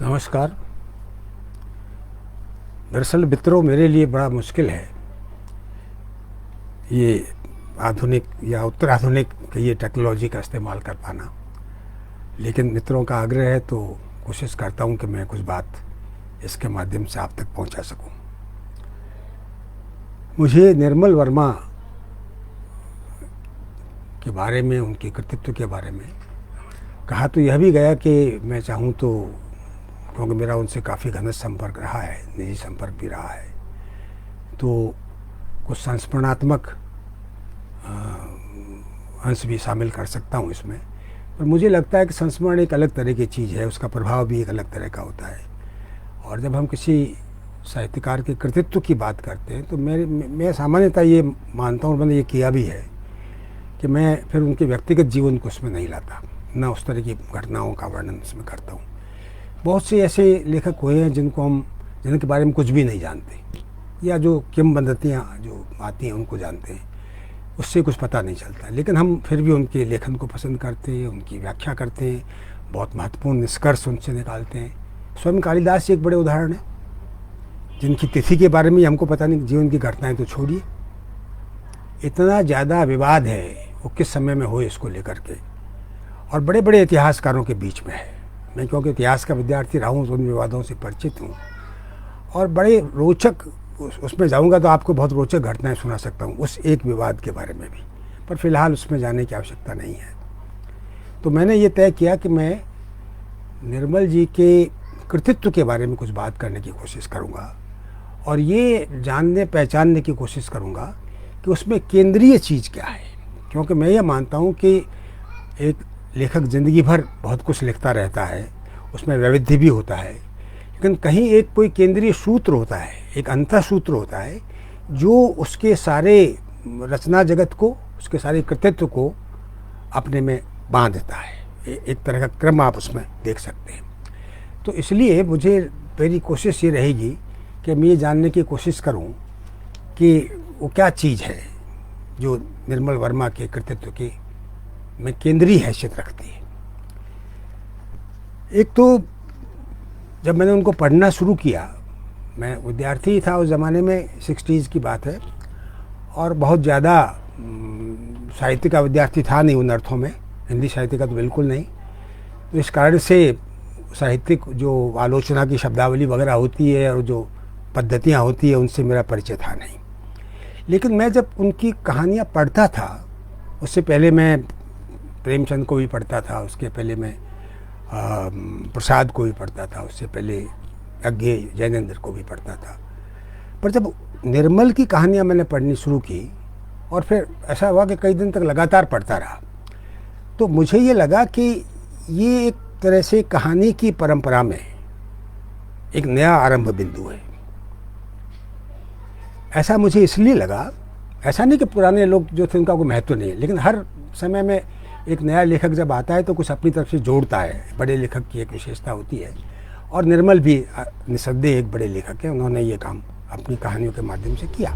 नमस्कार। दरअसल मित्रों, मेरे लिए बड़ा मुश्किल है ये आधुनिक या उत्तर आधुनिक ये टेक्नोलॉजी का इस्तेमाल कर पाना, लेकिन मित्रों का आग्रह है तो कोशिश करता हूँ कि मैं कुछ बात इसके माध्यम से आप तक पहुँचा सकूँ। मुझे निर्मल वर्मा के बारे में, उनके कृतित्व के बारे में कहा तो यह भी गया कि मैं चाहूँ तो, क्योंकि मेरा उनसे काफ़ी घनिष्ठ संपर्क रहा है, निजी संपर्क भी रहा है, तो कुछ संस्मरणात्मक अंश भी शामिल कर सकता हूँ इसमें। पर मुझे लगता है कि संस्मरण एक अलग तरह की चीज़ है, उसका प्रभाव भी एक अलग तरह का होता है। और जब हम किसी साहित्यकार के कृतित्व की बात करते हैं तो मैं सामान्यतः ये मानता हूँ, और मैंने ये किया भी है, कि मैं फिर उनके व्यक्तिगत जीवन को उसमें नहीं लाता, ना उस तरह की घटनाओं का वर्णन उसमें करता हूँ। बहुत से ऐसे लेखक हुए हैं जिनके बारे में कुछ भी नहीं जानते, या जो किंवदंतियाँ जो आती हैं उनको जानते हैं, उससे कुछ पता नहीं चलता, लेकिन हम फिर भी उनके लेखन को पसंद करते हैं, उनकी व्याख्या करते हैं, बहुत महत्वपूर्ण निष्कर्ष उनसे निकालते हैं। स्वयं कालिदास एक बड़े उदाहरण हैं, जिनकी तिथि के बारे में हमको पता नहीं, जीवन की घटनाएं तो छोड़िए। इतना ज़्यादा विवाद है वो किस समय में हुए इसको लेकर के, और बड़े बड़े इतिहासकारों के बीच में है। मैं क्योंकि इतिहास का विद्यार्थी रहा हूँ तो उन विवादों से परिचित हूँ, और बड़े रोचक उसमें जाऊँगा तो आपको बहुत रोचक घटनाएं सुना सकता हूँ उस एक विवाद के बारे में भी, पर फिलहाल उसमें जाने की आवश्यकता नहीं है। तो मैंने ये तय किया कि मैं निर्मल जी के कृतित्व के बारे में कुछ बात करने की कोशिश करूँगा, और ये जानने पहचानने की कोशिश करूँगा कि उसमें केंद्रीय चीज़ क्या है। क्योंकि मैं ये मानता हूँ कि एक लेखक ज़िंदगी भर बहुत कुछ लिखता रहता है, उसमें वैविध्य भी होता है, लेकिन कहीं एक कोई केंद्रीय सूत्र होता है, एक अंतः सूत्र होता है जो उसके सारे रचना जगत को, उसके सारे कृतित्व को अपने में बांधता है। एक तरह का क्रम आप उसमें देख सकते हैं। तो इसलिए मेरी कोशिश ये रहेगी कि मैं ये जानने की कोशिश करूं कि वो क्या चीज़ है जो निर्मल वर्मा के कृतित्व की में केंद्रीय हैसियत रखती है। एक तो जब मैंने उनको पढ़ना शुरू किया, मैं विद्यार्थी था उस ज़माने में, 60s की बात है, और बहुत ज़्यादा साहित्य का विद्यार्थी था नहीं उन अर्थों में, हिंदी साहित्य का तो बिल्कुल नहीं। तो इस कारण से साहित्यिक जो आलोचना की शब्दावली वगैरह होती है और जो पद्धतियाँ होती है उनसे मेरा परिचय था नहीं। लेकिन मैं जब उनकी कहानियाँ पढ़ता था, उससे पहले मैं प्रेमचंद को भी पढ़ता था, उसके पहले मैं प्रसाद को भी पढ़ता था, उससे पहले अज्ञे जैनेंद्र को भी पढ़ता था। पर जब निर्मल की कहानियाँ मैंने पढ़नी शुरू की, और फिर ऐसा हुआ कि कई दिन तक लगातार पढ़ता रहा, तो मुझे ये लगा कि ये एक तरह से कहानी की परंपरा में एक नया आरंभ बिंदु है। ऐसा मुझे इसलिए लगा, ऐसा नहीं कि पुराने लोग जो थे उनका कोई महत्व नहीं है, लेकिन हर समय में एक नया लेखक जब आता है तो कुछ अपनी तरफ से जोड़ता है। बड़े लेखक की एक विशेषता होती है, और निर्मल भी निस्संदेह एक बड़े लेखक हैं। उन्होंने ये काम अपनी कहानियों के माध्यम से किया।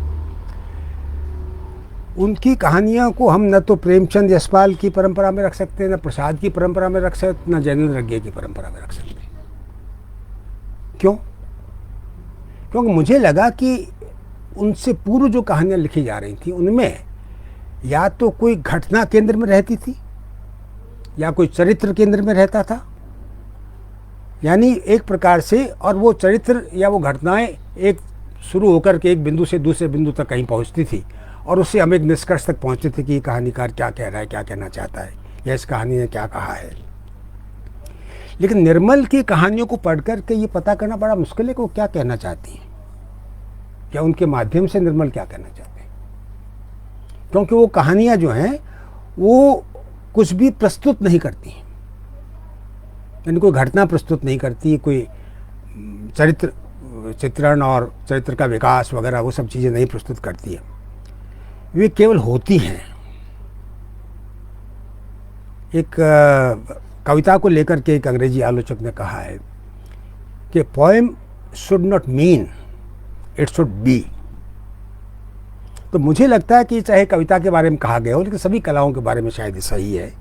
उनकी कहानियों को हम न तो प्रेमचंद यशपाल की परंपरा में रख सकते हैं, न प्रसाद की परंपरा में रख सकते, न जैनेंद्र अज्ञे की परंपरा में रख सकते। क्यों? क्योंकि मुझे लगा कि उनसे पूर्व जो कहानियाँ लिखी जा रही थी उनमें या तो कोई घटना केंद्र में रहती थी या कोई चरित्र केंद्र में रहता था, यानी एक प्रकार से, और वो चरित्र या वो घटनाएं एक शुरू होकर के एक बिंदु से दूसरे बिंदु तक कहीं पहुंचती थी, और उससे हम एक निष्कर्ष तक पहुंचते थे कि ये कहानीकार क्या कह रहा है, क्या कहना चाहता है, या इस कहानी ने क्या कहा है। लेकिन निर्मल की कहानियों को पढ़ कर के ये पता करना बड़ा मुश्किल है कि वो क्या कहना चाहती हैं, क्या उनके माध्यम से निर्मल क्या कहना चाहते हैं। क्योंकि वो कहानियाँ जो हैं वो कुछ भी प्रस्तुत नहीं करती हैं, यानी कोई घटना प्रस्तुत नहीं करती, कोई चरित्र चित्रण और चरित्र का विकास वगैरह वो सब चीज़ें नहीं प्रस्तुत करती है, वे केवल होती हैं। एक कविता को लेकर के एक अंग्रेजी आलोचक ने कहा है कि poem should not mean, it should be. तो मुझे लगता है कि चाहे कविता के बारे में कहा गया हो, लेकिन सभी कलाओं के बारे में शायद सही है।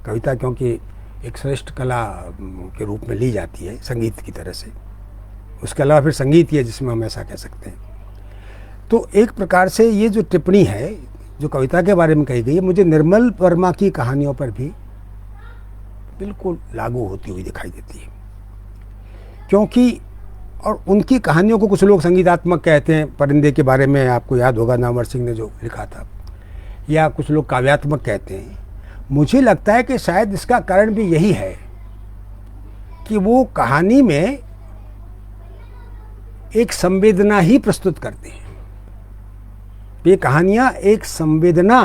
कविता क्योंकि एक श्रेष्ठ कला के रूप में ली जाती है, संगीत की तरह से। उसके अलावा फिर संगीत ही है जिसमें हम ऐसा कह सकते हैं। तो एक प्रकार से ये जो टिप्पणी है जो कविता के बारे में कही गई है, मुझे निर्मल वर्मा की कहानियों पर भी बिल्कुल लागू होती हुई दिखाई देती है। क्योंकि और उनकी कहानियों को कुछ लोग संगीतात्मक कहते हैं, परिंदे के बारे में आपको याद होगा नामवर सिंह ने जो लिखा था, या कुछ लोग काव्यात्मक कहते हैं। मुझे लगता है कि शायद इसका कारण भी यही है कि वो कहानी में एक संवेदना ही प्रस्तुत करते हैं। ये कहानियाँ एक संवेदना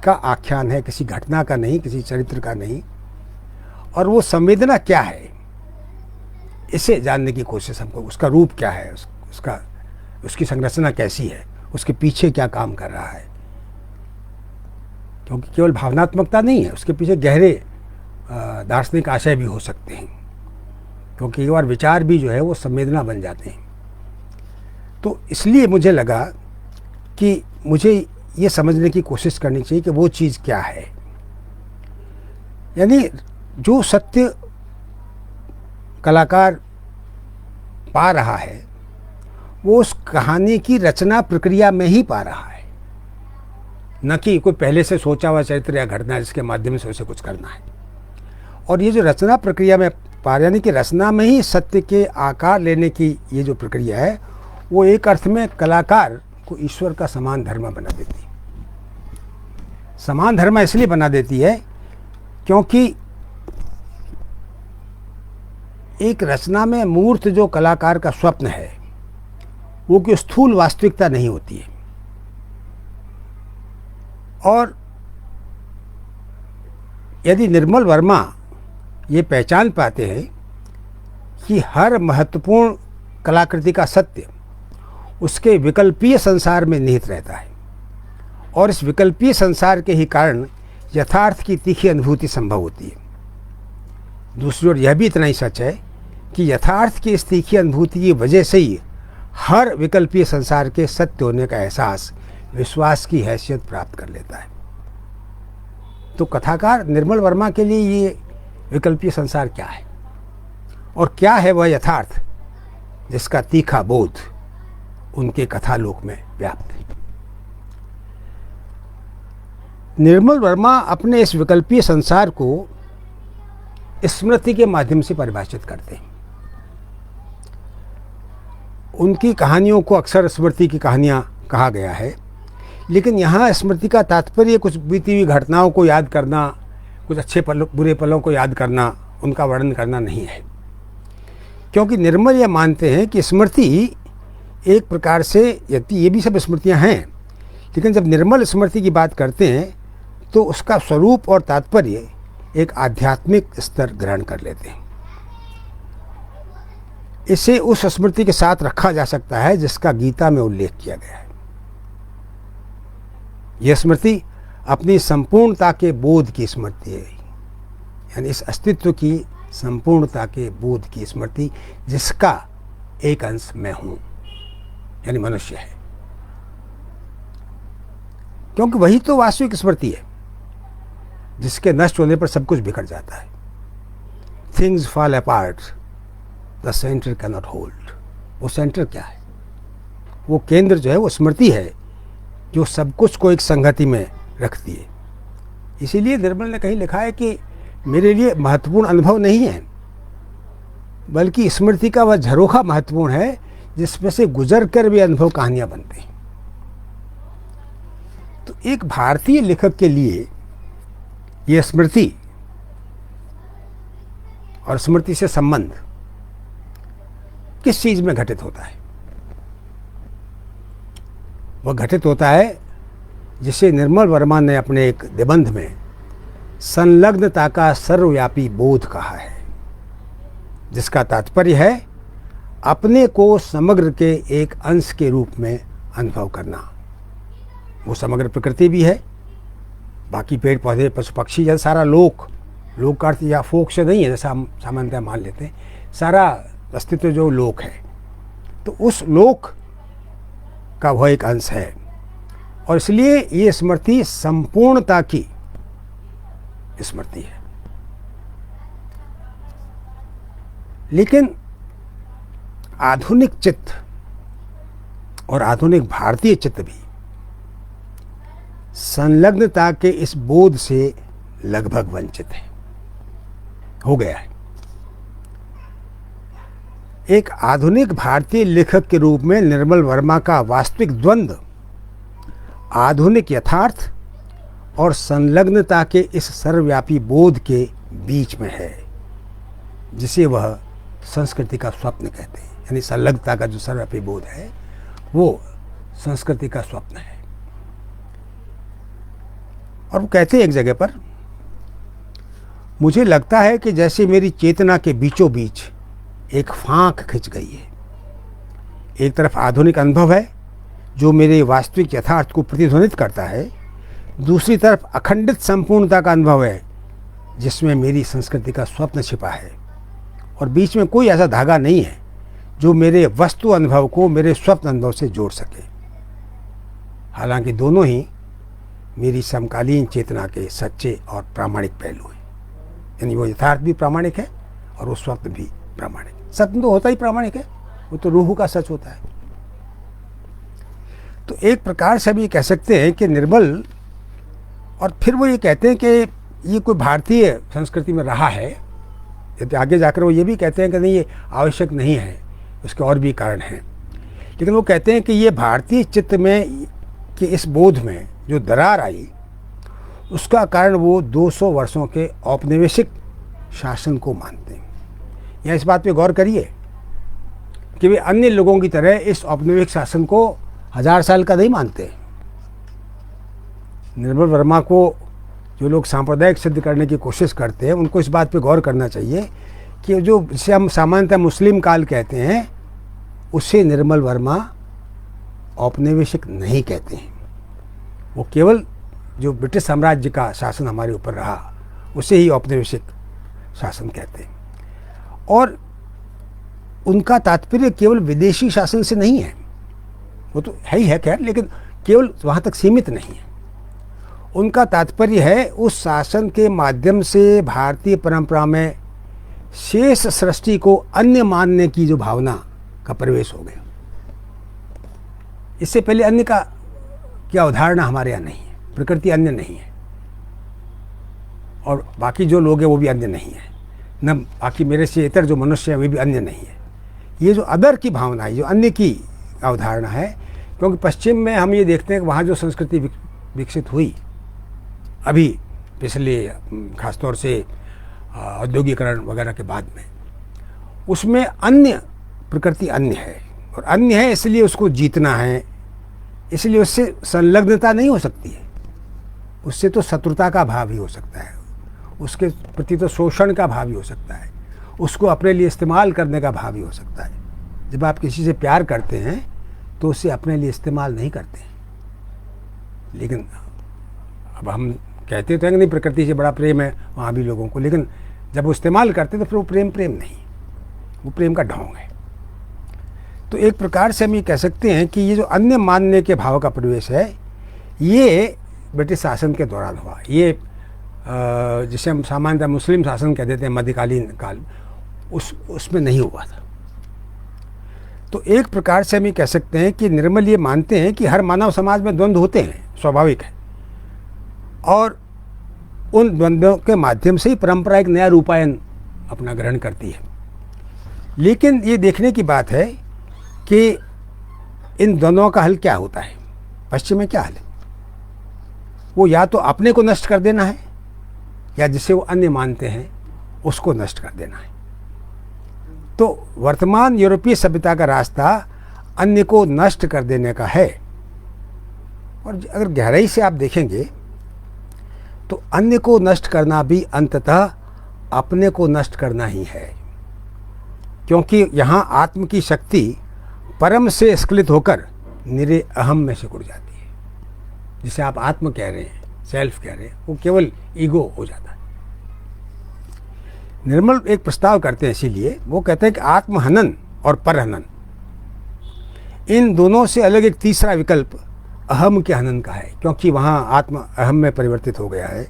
का आख्यान है, किसी घटना का नहीं, किसी चरित्र का नहीं। और वो संवेदना क्या है इसे जानने की कोशिश हमको, उसका रूप क्या है, उसकी संरचना कैसी है, उसके पीछे क्या काम कर रहा है। क्योंकि केवल भावनात्मकता नहीं है, उसके पीछे गहरे दार्शनिक आशय भी हो सकते हैं। क्योंकि एक बार विचार भी जो है वो संवेदना बन जाते हैं। तो इसलिए मुझे लगा कि मुझे ये समझने की कोशिश करनी चाहिए कि वो चीज़ क्या है। यानी जो सत्य कलाकार पा रहा है वो उस कहानी की रचना प्रक्रिया में ही पा रहा है, न कि कोई पहले से सोचा हुआ चरित्र या घटना जिसके माध्यम से उसे कुछ करना है। और ये जो रचना प्रक्रिया में पा रहा, यानी कि रचना में ही सत्य के आकार लेने की ये जो प्रक्रिया है, वो एक अर्थ में कलाकार को ईश्वर का समान धर्म बना देती है। समान धर्म इसलिए बना देती है क्योंकि एक रचना में मूर्त जो कलाकार का स्वप्न है वो कि स्थूल वास्तविकता नहीं होती है। और यदि निर्मल वर्मा ये पहचान पाते हैं कि हर महत्वपूर्ण कलाकृति का सत्य उसके विकल्पीय संसार में निहित रहता है और इस विकल्पीय संसार के ही कारण यथार्थ की तीखी अनुभूति संभव होती है। दूसरी ओर यह भी इतना ही सच है कि यथार्थ की इस तीखी अनुभूति की वजह से ही हर विकल्पीय संसार के सत्य होने का एहसास विश्वास की हैसियत प्राप्त कर लेता है। तो कथाकार निर्मल वर्मा के लिए ये विकल्पीय संसार क्या है और क्या है वह यथार्थ जिसका तीखा बोध उनके कथालोक में व्याप्त है। निर्मल वर्मा अपने इस विकल्पीय संसार को स्मृति के माध्यम से परिभाषित करते हैं। उनकी कहानियों को अक्सर स्मृति की कहानियाँ कहा गया है, लेकिन यहाँ स्मृति का तात्पर्य कुछ बीती हुई घटनाओं को याद करना, कुछ अच्छे बुरे पलों को याद करना, उनका वर्णन करना नहीं है। क्योंकि निर्मल यह मानते हैं कि स्मृति एक प्रकार से, यदि ये भी सब स्मृतियाँ हैं, लेकिन जब निर्मल स्मृति की बात करते हैं तो उसका स्वरूप और तात्पर्य एक आध्यात्मिक स्तर ग्रहण कर लेते हैं। इसे उस स्मृति के साथ रखा जा सकता है जिसका गीता में उल्लेख किया गया है। यह स्मृति अपनी संपूर्णता के बोध की स्मृति है, यानी इस अस्तित्व की संपूर्णता के बोध की स्मृति जिसका एक अंश मैं हूं, यानी मनुष्य है। क्योंकि वही तो वास्तविक स्मृति है जिसके नष्ट होने पर सब कुछ बिखर जाता है। Things fall apart, the centre can not hold. वो सेंटर क्या है? वो केंद्र जो है वो स्मृति है जो सब कुछ को एक संगति में रखती है। इसीलिए निर्मल ने कहीं लिखा है कि मेरे लिए महत्वपूर्ण अनुभव नहीं है, बल्कि स्मृति का वह झरोखा महत्वपूर्ण है जिसमें से गुजर कर भी अनुभव कहानियां बनते हैं। तो एक भारतीय लेखक के लिए यह स्मृति और स्मृति से संबंध किस चीज में घटित होता है? वह घटित होता है जिसे निर्मल वर्मा ने अपने एक निबंध में संलग्नता का सर्वव्यापी बोध कहा है, जिसका तात्पर्य है अपने को समग्र के एक अंश के रूप में अनुभव करना। वो समग्र प्रकृति भी है, बाकी पेड़ पौधे पशु पक्षी या सारा लोक का अर्थ या फोक से नहीं है जैसा हम सामान्यतः मान लेते हैं, सारा अस्तित्व जो लोक है, तो उस लोक का वह एक अंश है। और इसलिए ये स्मृति संपूर्णता की स्मृति है। लेकिन आधुनिक चित्त और आधुनिक भारतीय चित्त भी संलग्नता के इस बोध से लगभग वंचित हो गया है। एक आधुनिक भारतीय लेखक के रूप में निर्मल वर्मा का वास्तविक द्वंद्व आधुनिक यथार्थ और संलग्नता के इस सर्वव्यापी बोध के बीच में है, जिसे वह संस्कृति का स्वप्न कहते हैं। यानी संलग्नता का जो सर्वव्यापी बोध है वो संस्कृति का स्वप्न है। और वो कहते हैं एक जगह पर, मुझे लगता है कि जैसे मेरी चेतना के बीचों बीच एक फांक खिंच गई है। एक तरफ आधुनिक अनुभव है जो मेरे वास्तविक यथार्थ को प्रतिध्वनित करता है, दूसरी तरफ अखंडित संपूर्णता का अनुभव है जिसमें मेरी संस्कृति का स्वप्न छिपा है, और बीच में कोई ऐसा धागा नहीं है जो मेरे वस्तु अनुभव को मेरे स्वप्न अनुभव से जोड़ सके। हालांकि दोनों ही मेरी समकालीन चेतना के सच्चे और प्रामाणिक पहलू हैं। यानी वो यथार्थ भी प्रामाणिक है और वो स्वप्न भी प्रामाणिक। सत्य तो होता ही प्रामाणिक है, वो तो रूह का सच होता है। तो एक प्रकार से हम ये कह सकते हैं कि निर्मल, और फिर वो ये कहते हैं कि ये कोई भारतीय संस्कृति में रहा है। यदि आगे जाकर वो ये भी कहते हैं कि नहीं, ये आवश्यक नहीं है, उसके और भी कारण हैं। लेकिन वो कहते हैं कि ये भारतीय चित्त में कि इस बोध में जो दरार आई, उसका कारण वो 200 वर्षों के औपनिवेशिक शासन को मानते हैं। या इस बात पे गौर करिए कि वे अन्य लोगों की तरह इस औपनिवेशिक शासन को 1000 साल का नहीं मानते। निर्मल वर्मा को जो लोग सांप्रदायिक सिद्ध करने की कोशिश करते हैं, उनको इस बात पे गौर करना चाहिए कि जो जिसे हम सामान्यतः मुस्लिम काल कहते हैं, उसे निर्मल वर्मा औपनिवेशिक नहीं कहते हैं। वो केवल जो ब्रिटिश साम्राज्य का शासन हमारे ऊपर रहा, उसे ही औपनिवेशिक शासन कहते हैं। और उनका तात्पर्य केवल विदेशी शासन से नहीं है, वो तो है ही है खैर, लेकिन केवल वहाँ तक सीमित नहीं है। उनका तात्पर्य है उस शासन के माध्यम से भारतीय परंपरा में शेष सृष्टि को अन्य मानने की जो भावना का प्रवेश हो गया। इससे पहले अन्य का क्या अवधारणा हमारे यहाँ नहीं है। प्रकृति अन्य नहीं है और बाकी जो लोग हैं वो भी अन्य नहीं है, न बाकी मेरे से इतर जो मनुष्य हैं वे भी अन्य नहीं है। ये जो अदर की भावना है, जो अन्य की अवधारणा है, क्योंकि पश्चिम में हम ये देखते हैं कि वहाँ जो संस्कृति विकसित हुई अभी पिछले खासतौर से औद्योगिकरण वगैरह के बाद में, उसमें अन्य प्रकृति अन्य है, और अन्य है इसलिए उसको जीतना है, इसलिए उससे संलग्नता नहीं हो सकती है। उससे तो शत्रुता का भाव ही हो सकता है, उसके प्रति तो शोषण का भाव ही हो सकता है, उसको अपने लिए इस्तेमाल करने का भाव ही हो सकता है। जब आप किसी से प्यार करते हैं तो उसे अपने लिए इस्तेमाल नहीं करते हैं। लेकिन अब हम कहते तो हैं कि नहीं प्रकृति से बड़ा प्रेम है वहाँ भी लोगों को, लेकिन जब वो इस्तेमाल करते तो फिर वो प्रेम नहीं, वो प्रेम का ढोंग है। तो एक प्रकार से हम ये कह सकते हैं कि ये जो अन्य मानने के भाव का प्रवेश है, ये ब्रिटिश शासन के दौरान हुआ। ये जिसे हम सामान्यतः मुस्लिम शासन कह देते हैं मध्यकालीन काल, उसमें नहीं हुआ था। तो एक प्रकार से हम ये कह सकते हैं कि निर्मल ये मानते हैं कि हर मानव समाज में द्वंद्व होते हैं, स्वाभाविक है, और उन द्वंद्वों के माध्यम से ही परंपरा एक नया रूपायन अपना ग्रहण करती है। लेकिन ये देखने की बात है कि इन द्वंद्वों का हल क्या होता है। पश्चिम में क्या हल है? वो या तो अपने को नष्ट कर देना है, या जिसे वो अन्य मानते हैं उसको नष्ट कर देना है। तो वर्तमान यूरोपीय सभ्यता का रास्ता अन्य को नष्ट कर देने का है। और अगर गहराई से आप देखेंगे तो अन्य को नष्ट करना भी अंततः अपने को नष्ट करना ही है, क्योंकि यहाँ आत्म की शक्ति परम से स्खलित होकर निरे अहम में सिकुड़ जाती है। जिसे आप आत्म कह रहे हैं, सेल्फ कह रहे हैं, वो केवल ईगो हो जाता है। निर्मल एक प्रस्ताव करते हैं, इसीलिए वो कहते हैं कि आत्महनन और परहनन, इन दोनों से अलग एक तीसरा विकल्प अहम के हनन का है, क्योंकि वहाँ आत्मा अहम में परिवर्तित हो गया है।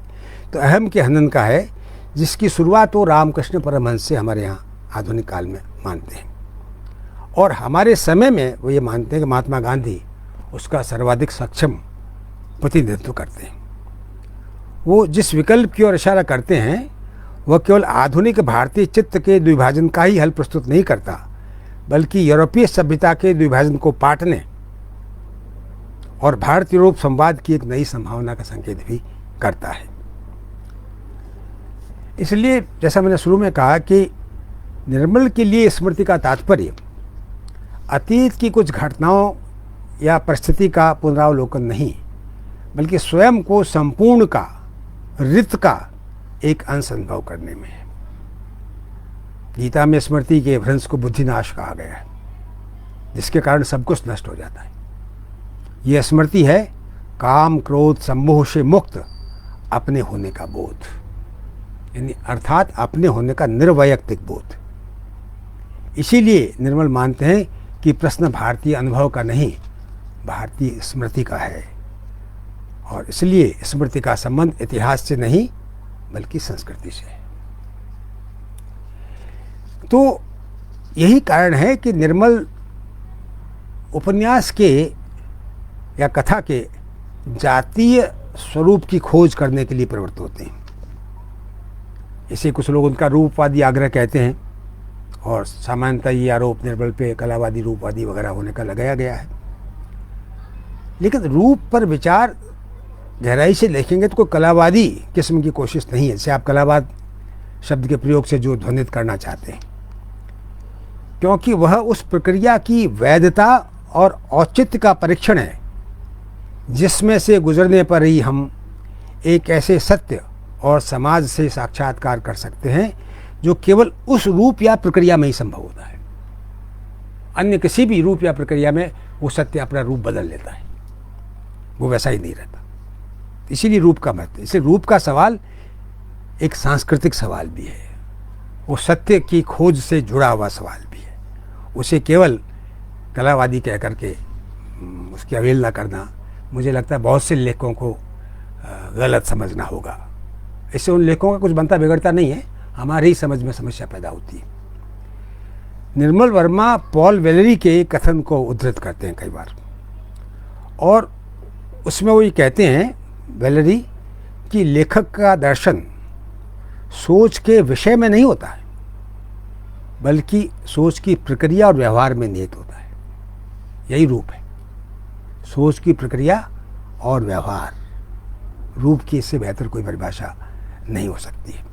तो अहम के हनन का है, जिसकी शुरुआत तो रामकृष्ण परमहंस से हमारे यहाँ आधुनिक काल में मानते हैं। और हमारे समय में वो ये मानते हैं कि महात्मा गांधी उसका सर्वाधिक सक्षम प्रतिनिधित्व करते हैं। वो जिस विकल्प की ओर इशारा करते हैं वह केवल आधुनिक भारतीय चित्त के द्विभाजन का ही हल प्रस्तुत नहीं करता, बल्कि यूरोपीय सभ्यता के द्विभाजन को पाटने और भारत यूरोप संवाद की एक नई संभावना का संकेत भी करता है। इसलिए जैसा मैंने शुरू में कहा कि निर्मल के लिए स्मृति का तात्पर्य अतीत की कुछ घटनाओं या परिस्थिति का पुनरावलोकन नहीं, बल्कि स्वयं को संपूर्ण का, रित का एक अंश अनुभव करने में है। गीता में स्मृति के भ्रंश को बुद्धिनाश कहा गया है, जिसके कारण सब कुछ नष्ट हो जाता है। यह स्मृति है काम क्रोध सम्मोह से मुक्त अपने होने का बोध, यानी अर्थात अपने होने का निर्वैयक्तिक बोध। इसीलिए निर्मल मानते हैं कि प्रश्न भारतीय अनुभव का नहीं, भारतीय स्मृति का है, और इसलिए स्मृति का संबंध इतिहास से नहीं बल्कि संस्कृति से है। तो यही कारण है कि निर्मल उपन्यास के या कथा के जातीय स्वरूप की खोज करने के लिए प्रवृत्त होते हैं। इसे कुछ लोग उनका रूपवादी आग्रह कहते हैं, और सामान्यतः ये आरोप निर्मल पे कलावादी, रूपवादी वगैरह होने का लगाया गया है। लेकिन रूप पर विचार गहराई से देखेंगे तो कोई कलावादी किस्म की कोशिश नहीं है, जैसे आप कलावाद शब्द के प्रयोग से जो ध्वनित करना चाहते हैं, क्योंकि वह उस प्रक्रिया की वैधता और औचित्य का परीक्षण है जिसमें से गुजरने पर ही हम एक ऐसे सत्य और समाज से साक्षात्कार कर सकते हैं जो केवल उस रूप या प्रक्रिया में ही संभव होता है। अन्य किसी भी रूप या प्रक्रिया में वो सत्य अपना रूप बदल लेता है, वो वैसा ही नहीं रहता। इसीलिए रूप का महत्व, इसलिए रूप का सवाल एक सांस्कृतिक सवाल भी है, वो सत्य की खोज से जुड़ा हुआ सवाल भी है। उसे केवल कलावादी कह करके उसकी अवहेलना करना, मुझे लगता है बहुत से लेखकों को गलत समझना होगा। इससे उन लेखकों का कुछ बनता बिगड़ता नहीं है, हमारी ही समझ में समस्या पैदा होती है। निर्मल वर्मा पॉल वेलेरी के कथन को उद्धृत करते हैं कई बार, और उसमें वो ये कहते हैं वेलेरी कि लेखक का दर्शन सोच के विषय में नहीं होता है, बल्कि सोच की प्रक्रिया और व्यवहार में निहित होता है। यही रूप है, सोच की प्रक्रिया और व्यवहार। रूप की इससे बेहतर कोई परिभाषा नहीं हो सकती है।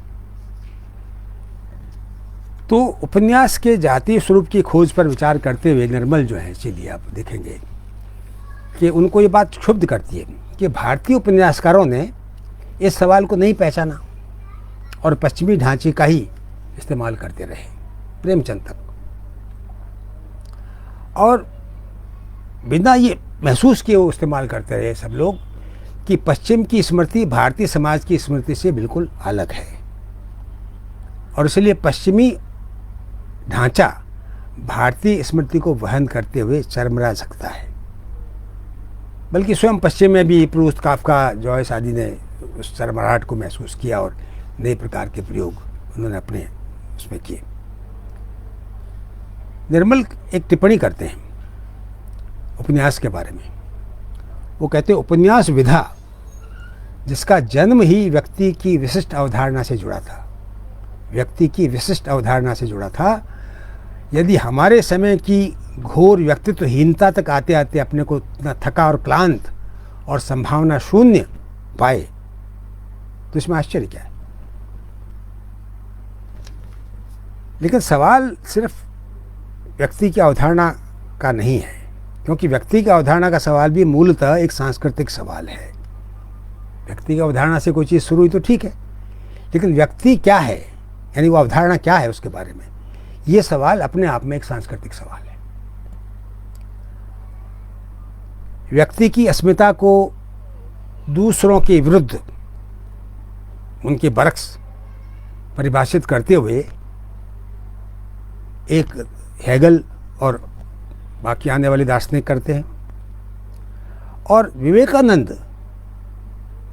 तो उपन्यास के जातीय स्वरूप की खोज पर विचार करते हुए निर्मल जो है, चलिए आप देखेंगे कि उनको ये बात क्षुब्ध करती है कि भारतीय उपन्यासकारों ने इस सवाल को नहीं पहचाना और पश्चिमी ढांचे का ही इस्तेमाल करते रहे, प्रेमचंद तक, और बिना ये महसूस किए वो इस्तेमाल करते रहे सब लोग कि पश्चिम की स्मृति भारतीय समाज की स्मृति से बिल्कुल अलग है, और इसलिए पश्चिमी ढांचा भारतीय स्मृति को वहन करते हुए चरमरा सकता है। बल्कि स्वयं पश्चिम में भी प्रूस्त, काफ्का, जॉयस आदि ने उस चरमराहट को महसूस किया और नए प्रकार के प्रयोग उन्होंने अपने उसमें किए। निर्मल एक टिप्पणी करते हैं उपन्यास के बारे में। वो कहते हैं उपन्यास विधा जिसका जन्म ही व्यक्ति की विशिष्ट अवधारणा से जुड़ा था, व्यक्ति की विशिष्ट अवधारणा से जुड़ा था, यदि हमारे समय की घोर व्यक्तित्वहीनता तक आते आते अपने को इतना थका और क्लांत और संभावना शून्य पाए तो इसमें आश्चर्य क्या है। लेकिन सवाल सिर्फ व्यक्ति की अवधारणा का नहीं है, क्योंकि व्यक्ति की अवधारणा का सवाल भी मूलतः एक सांस्कृतिक सवाल है। व्यक्ति की अवधारणा से कोई चीज़ शुरू हुई तो ठीक है, लेकिन व्यक्ति क्या है, यानी वो अवधारणा क्या है उसके बारे में, ये सवाल अपने आप में एक सांस्कृतिक सवाल है। व्यक्ति की अस्मिता को दूसरों के विरुद्ध उनके बरक्स परिभाषित करते हुए एक हेगल और बाकी आने वाले दार्शनिक करते हैं, और विवेकानंद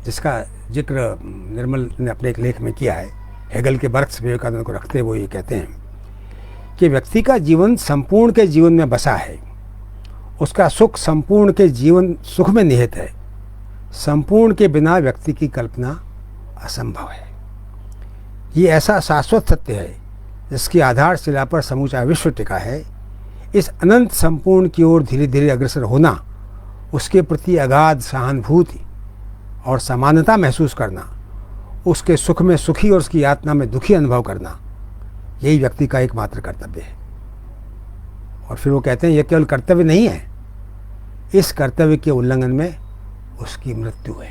जिसका जिक्र निर्मल ने अपने एक लेख में किया है, हेगल के बरक्स विवेकानंद को रखते हुए ये कहते हैं कि व्यक्ति का जीवन संपूर्ण के जीवन में बसा है, उसका सुख संपूर्ण के जीवन सुख में निहित है। संपूर्ण के बिना व्यक्ति की कल्पना असंभव है। ये ऐसा शाश्वत सत्य है जिसकी आधारशिला पर समूचा विश्व टिका है। इस अनंत संपूर्ण की ओर धीरे धीरे अग्रसर होना, उसके प्रति अगाध सहानुभूति और समानता महसूस करना, उसके सुख में सुखी और उसकी यातना में दुखी अनुभव करना, यही व्यक्ति का एकमात्र कर्तव्य है। और फिर वो कहते हैं यह केवल कर्तव्य नहीं है, इस कर्तव्य के उल्लंघन में उसकी मृत्यु है,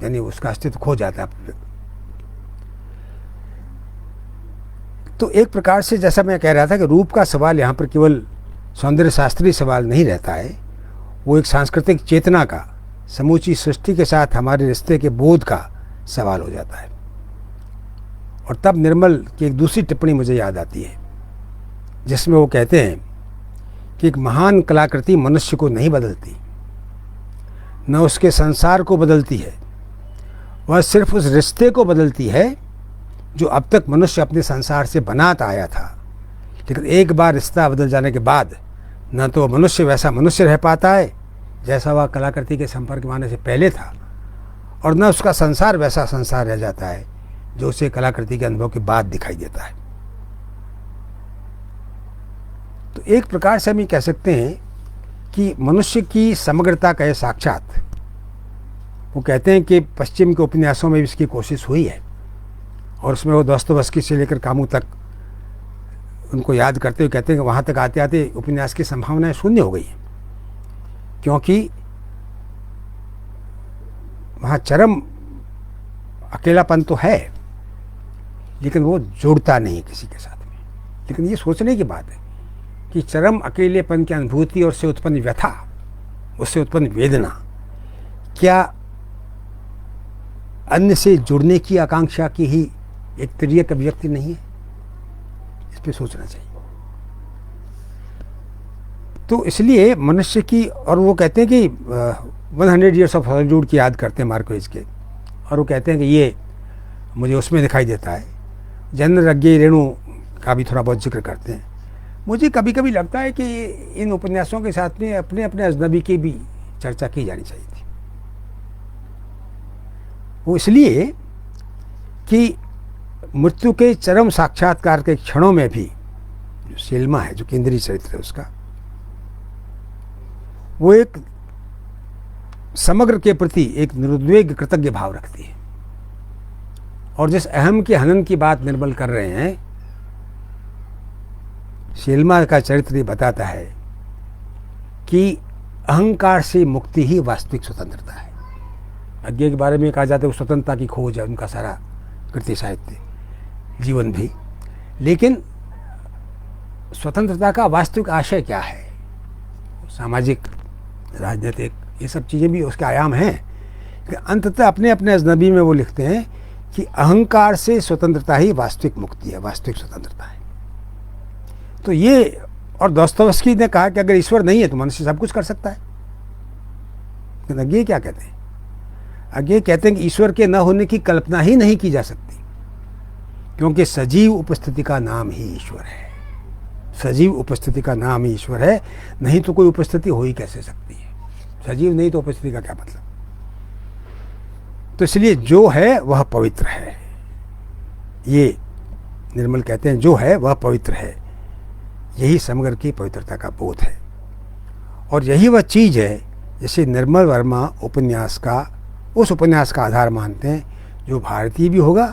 यानी उसका अस्तित्व खो जाता है। तो एक प्रकार से जैसा मैं कह रहा था कि रूप का सवाल यहाँ पर केवल सौंदर्य शास्त्रीय सवाल नहीं रहता है, वो एक सांस्कृतिक चेतना का, समूची सृष्टि के साथ हमारे रिश्ते के बोध का सवाल हो जाता है। और तब निर्मल की एक दूसरी टिप्पणी मुझे याद आती है, जिसमें वो कहते हैं कि एक महान कलाकृति मनुष्य को नहीं बदलती, न उसके संसार को बदलती है, वह सिर्फ उस रिश्ते को बदलती है जो अब तक मनुष्य अपने संसार से बनाता आया था। लेकिन एक बार रिश्ता बदल जाने के बाद न तो मनुष्य वैसा मनुष्य रह पाता है जैसा वह कलाकृति के संपर्क में आने से पहले था, और न उसका संसार वैसा संसार रह जाता है जो उसे कलाकृति के अनुभव के बाद दिखाई देता है। तो एक प्रकार से हम ये कह सकते हैं कि मनुष्य की समग्रता का साक्षात, वो कहते हैं कि पश्चिम के उपन्यासों में भी इसकी कोशिश हुई है, और उसमें वो दोस्तोवस्की से लेकर कामू तक उनको याद करते हुए कहते हैं कि वहाँ तक आते आते उपन्यास की संभावनाएं शून्य हो गई हैं, क्योंकि वहाँ चरम अकेलापन तो है लेकिन वो जुड़ता नहीं किसी के साथ में। लेकिन ये सोचने की बात है कि चरम अकेलेपन की अनुभूति और उससे उत्पन्न व्यथा, उससे उत्पन्न वेदना, क्या अन्य से जुड़ने की आकांक्षा की ही एक तिर्यक अभिव्यक्ति नहीं है? इस पे सोचना चाहिए। तो इसलिए मनुष्य की, और वो कहते हैं कि 100 ईयर्स ऑफ सॉलिट्यूड की याद करते हैं मार्क्वेज के, और वो कहते हैं कि ये मुझे उसमें दिखाई देता है। जनरज्ञ रेणु का भी थोड़ा बहुत जिक्र करते हैं। मुझे कभी कभी लगता है कि इन उपन्यासों के साथ में अपने अपने अजनबी की भी चर्चा की जानी चाहिए थी। वो इसलिए कि मृत्यु के चरम साक्षात्कार के क्षणों में भी जो सेल्मा है, जो केंद्रीय चरित्र है उसका, वो एक समग्र के प्रति एक निरुद्वेग कृतज्ञ भाव रखती है। और जिस अहम के हनन की बात निर्मल कर रहे हैं, सेल्मा का चरित्र बताता है कि अहंकार से मुक्ति ही वास्तविक स्वतंत्रता है। अज्ञे के बारे में कहा जाता है वो स्वतंत्रता की खोज है, उनका सारा कृति साहित्य, जीवन भी। लेकिन स्वतंत्रता का वास्तविक आशय क्या है? सामाजिक, राजनीतिक, ये सब चीज़ें भी उसके आयाम हैं। अंततः अपने अपने अजनबी में वो लिखते हैं कि अहंकार से स्वतंत्रता ही वास्तविक मुक्ति है, वास्तविक स्वतंत्रता है। तो ये, और दोस्तोवस्की ने कहा कि अगर ईश्वर नहीं है तो मनुष्य सब कुछ कर सकता है। लेकिन अज्ञे क्या कहते हैं? अज्ञे कहते हैं कि ईश्वर के न होने की कल्पना ही नहीं की जा सकती, क्योंकि सजीव उपस्थिति का नाम ही ईश्वर है। सजीव उपस्थिति का नाम ही ईश्वर है, नहीं तो कोई उपस्थिति हो ही कैसे सकती है? सजीव नहीं तो उपस्थिति का क्या मतलब? तो इसलिए जो है वह पवित्र है। ये निर्मल कहते हैं जो है वह पवित्र है। यही समग्र की पवित्रता का बोध है, और यही वह चीज़ है जिसे निर्मल वर्मा उपन्यास का, उस उपन्यास का आधार मानते हैं जो भारतीय भी होगा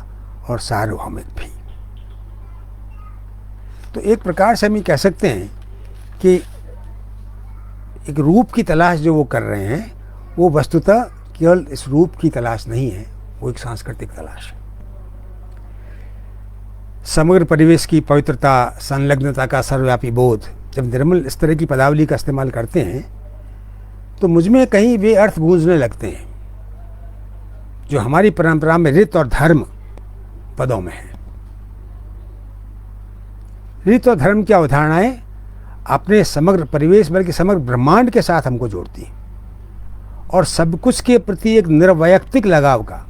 और सार्वभौमिक भी। तो एक प्रकार से हम ये कह सकते हैं कि एक रूप की तलाश जो वो कर रहे हैं, वो वस्तुतः केवल इस रूप की तलाश नहीं है, वो एक सांस्कृतिक तलाश है। समग्र परिवेश की पवित्रता, संलग्नता का सर्वव्यापी बोध। जब निर्मल इस तरह की पदावली का इस्तेमाल करते हैं तो मुझमें कहीं वे अर्थ गूंजने लगते हैं जो हमारी परंपरा में ऋत और धर्म पदों में है। ऋत और धर्म की अवधारणाएं अपने समग्र परिवेश बल्कि समग्र ब्रह्मांड के साथ हमको जोड़ती हैं, और सब कुछ के प्रति एक निर्वैयक्तिक लगाव का,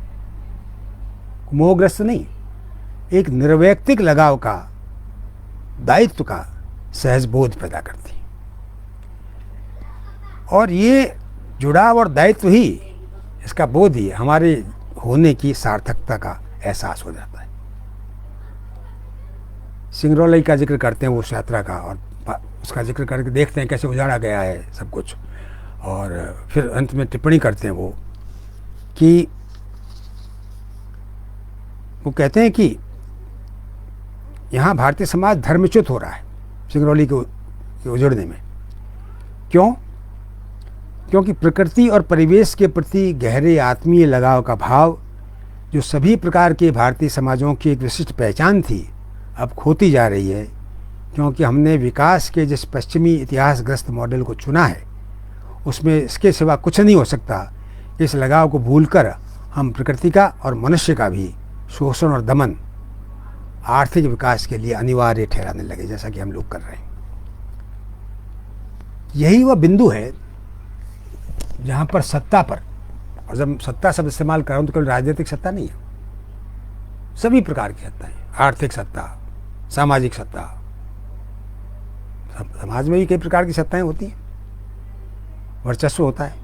मोहग्रस्त नहीं, एक निर्वैयक्तिक लगाव का, दायित्व का सहज बोध पैदा करती है। और ये जुड़ाव और दायित्व ही, इसका बोध ही हमारे होने की सार्थकता का एहसास हो जाता है। सिंगरौली का जिक्र करते हैं वो उस यात्रा का, और उसका जिक्र करके देखते हैं कैसे उजाड़ा गया है सब कुछ, और फिर अंत में टिप्पणी करते हैं वो कि वो कहते हैं कि यहाँ भारतीय समाज धर्मच्युत हो रहा है सिंगरौली के उजड़ने में। क्यों? क्योंकि प्रकृति और परिवेश के प्रति गहरे आत्मीय लगाव का भाव, जो सभी प्रकार के भारतीय समाजों की एक विशिष्ट पहचान थी, अब खोती जा रही है। क्योंकि हमने विकास के जिस पश्चिमी इतिहासग्रस्त मॉडल को चुना है, उसमें इसके सिवा कुछ नहीं हो सकता। इस लगाव को भूलकर हम प्रकृति का और मनुष्य का भी शोषण और दमन आर्थिक विकास के लिए अनिवार्य ठहराने लगे, जैसा कि हम लोग कर रहे हैं। यही वह बिंदु है जहाँ पर सत्ता पर, और जब सत्ता शब्द इस्तेमाल कर रहा हूँ तो केवल राजनीतिक सत्ता नहीं है, सभी प्रकार की सत्ता है, आर्थिक सत्ता, सामाजिक सत्ता, समाज में भी कई प्रकार की सत्ताएं होती हैं, वर्चस्व होता है।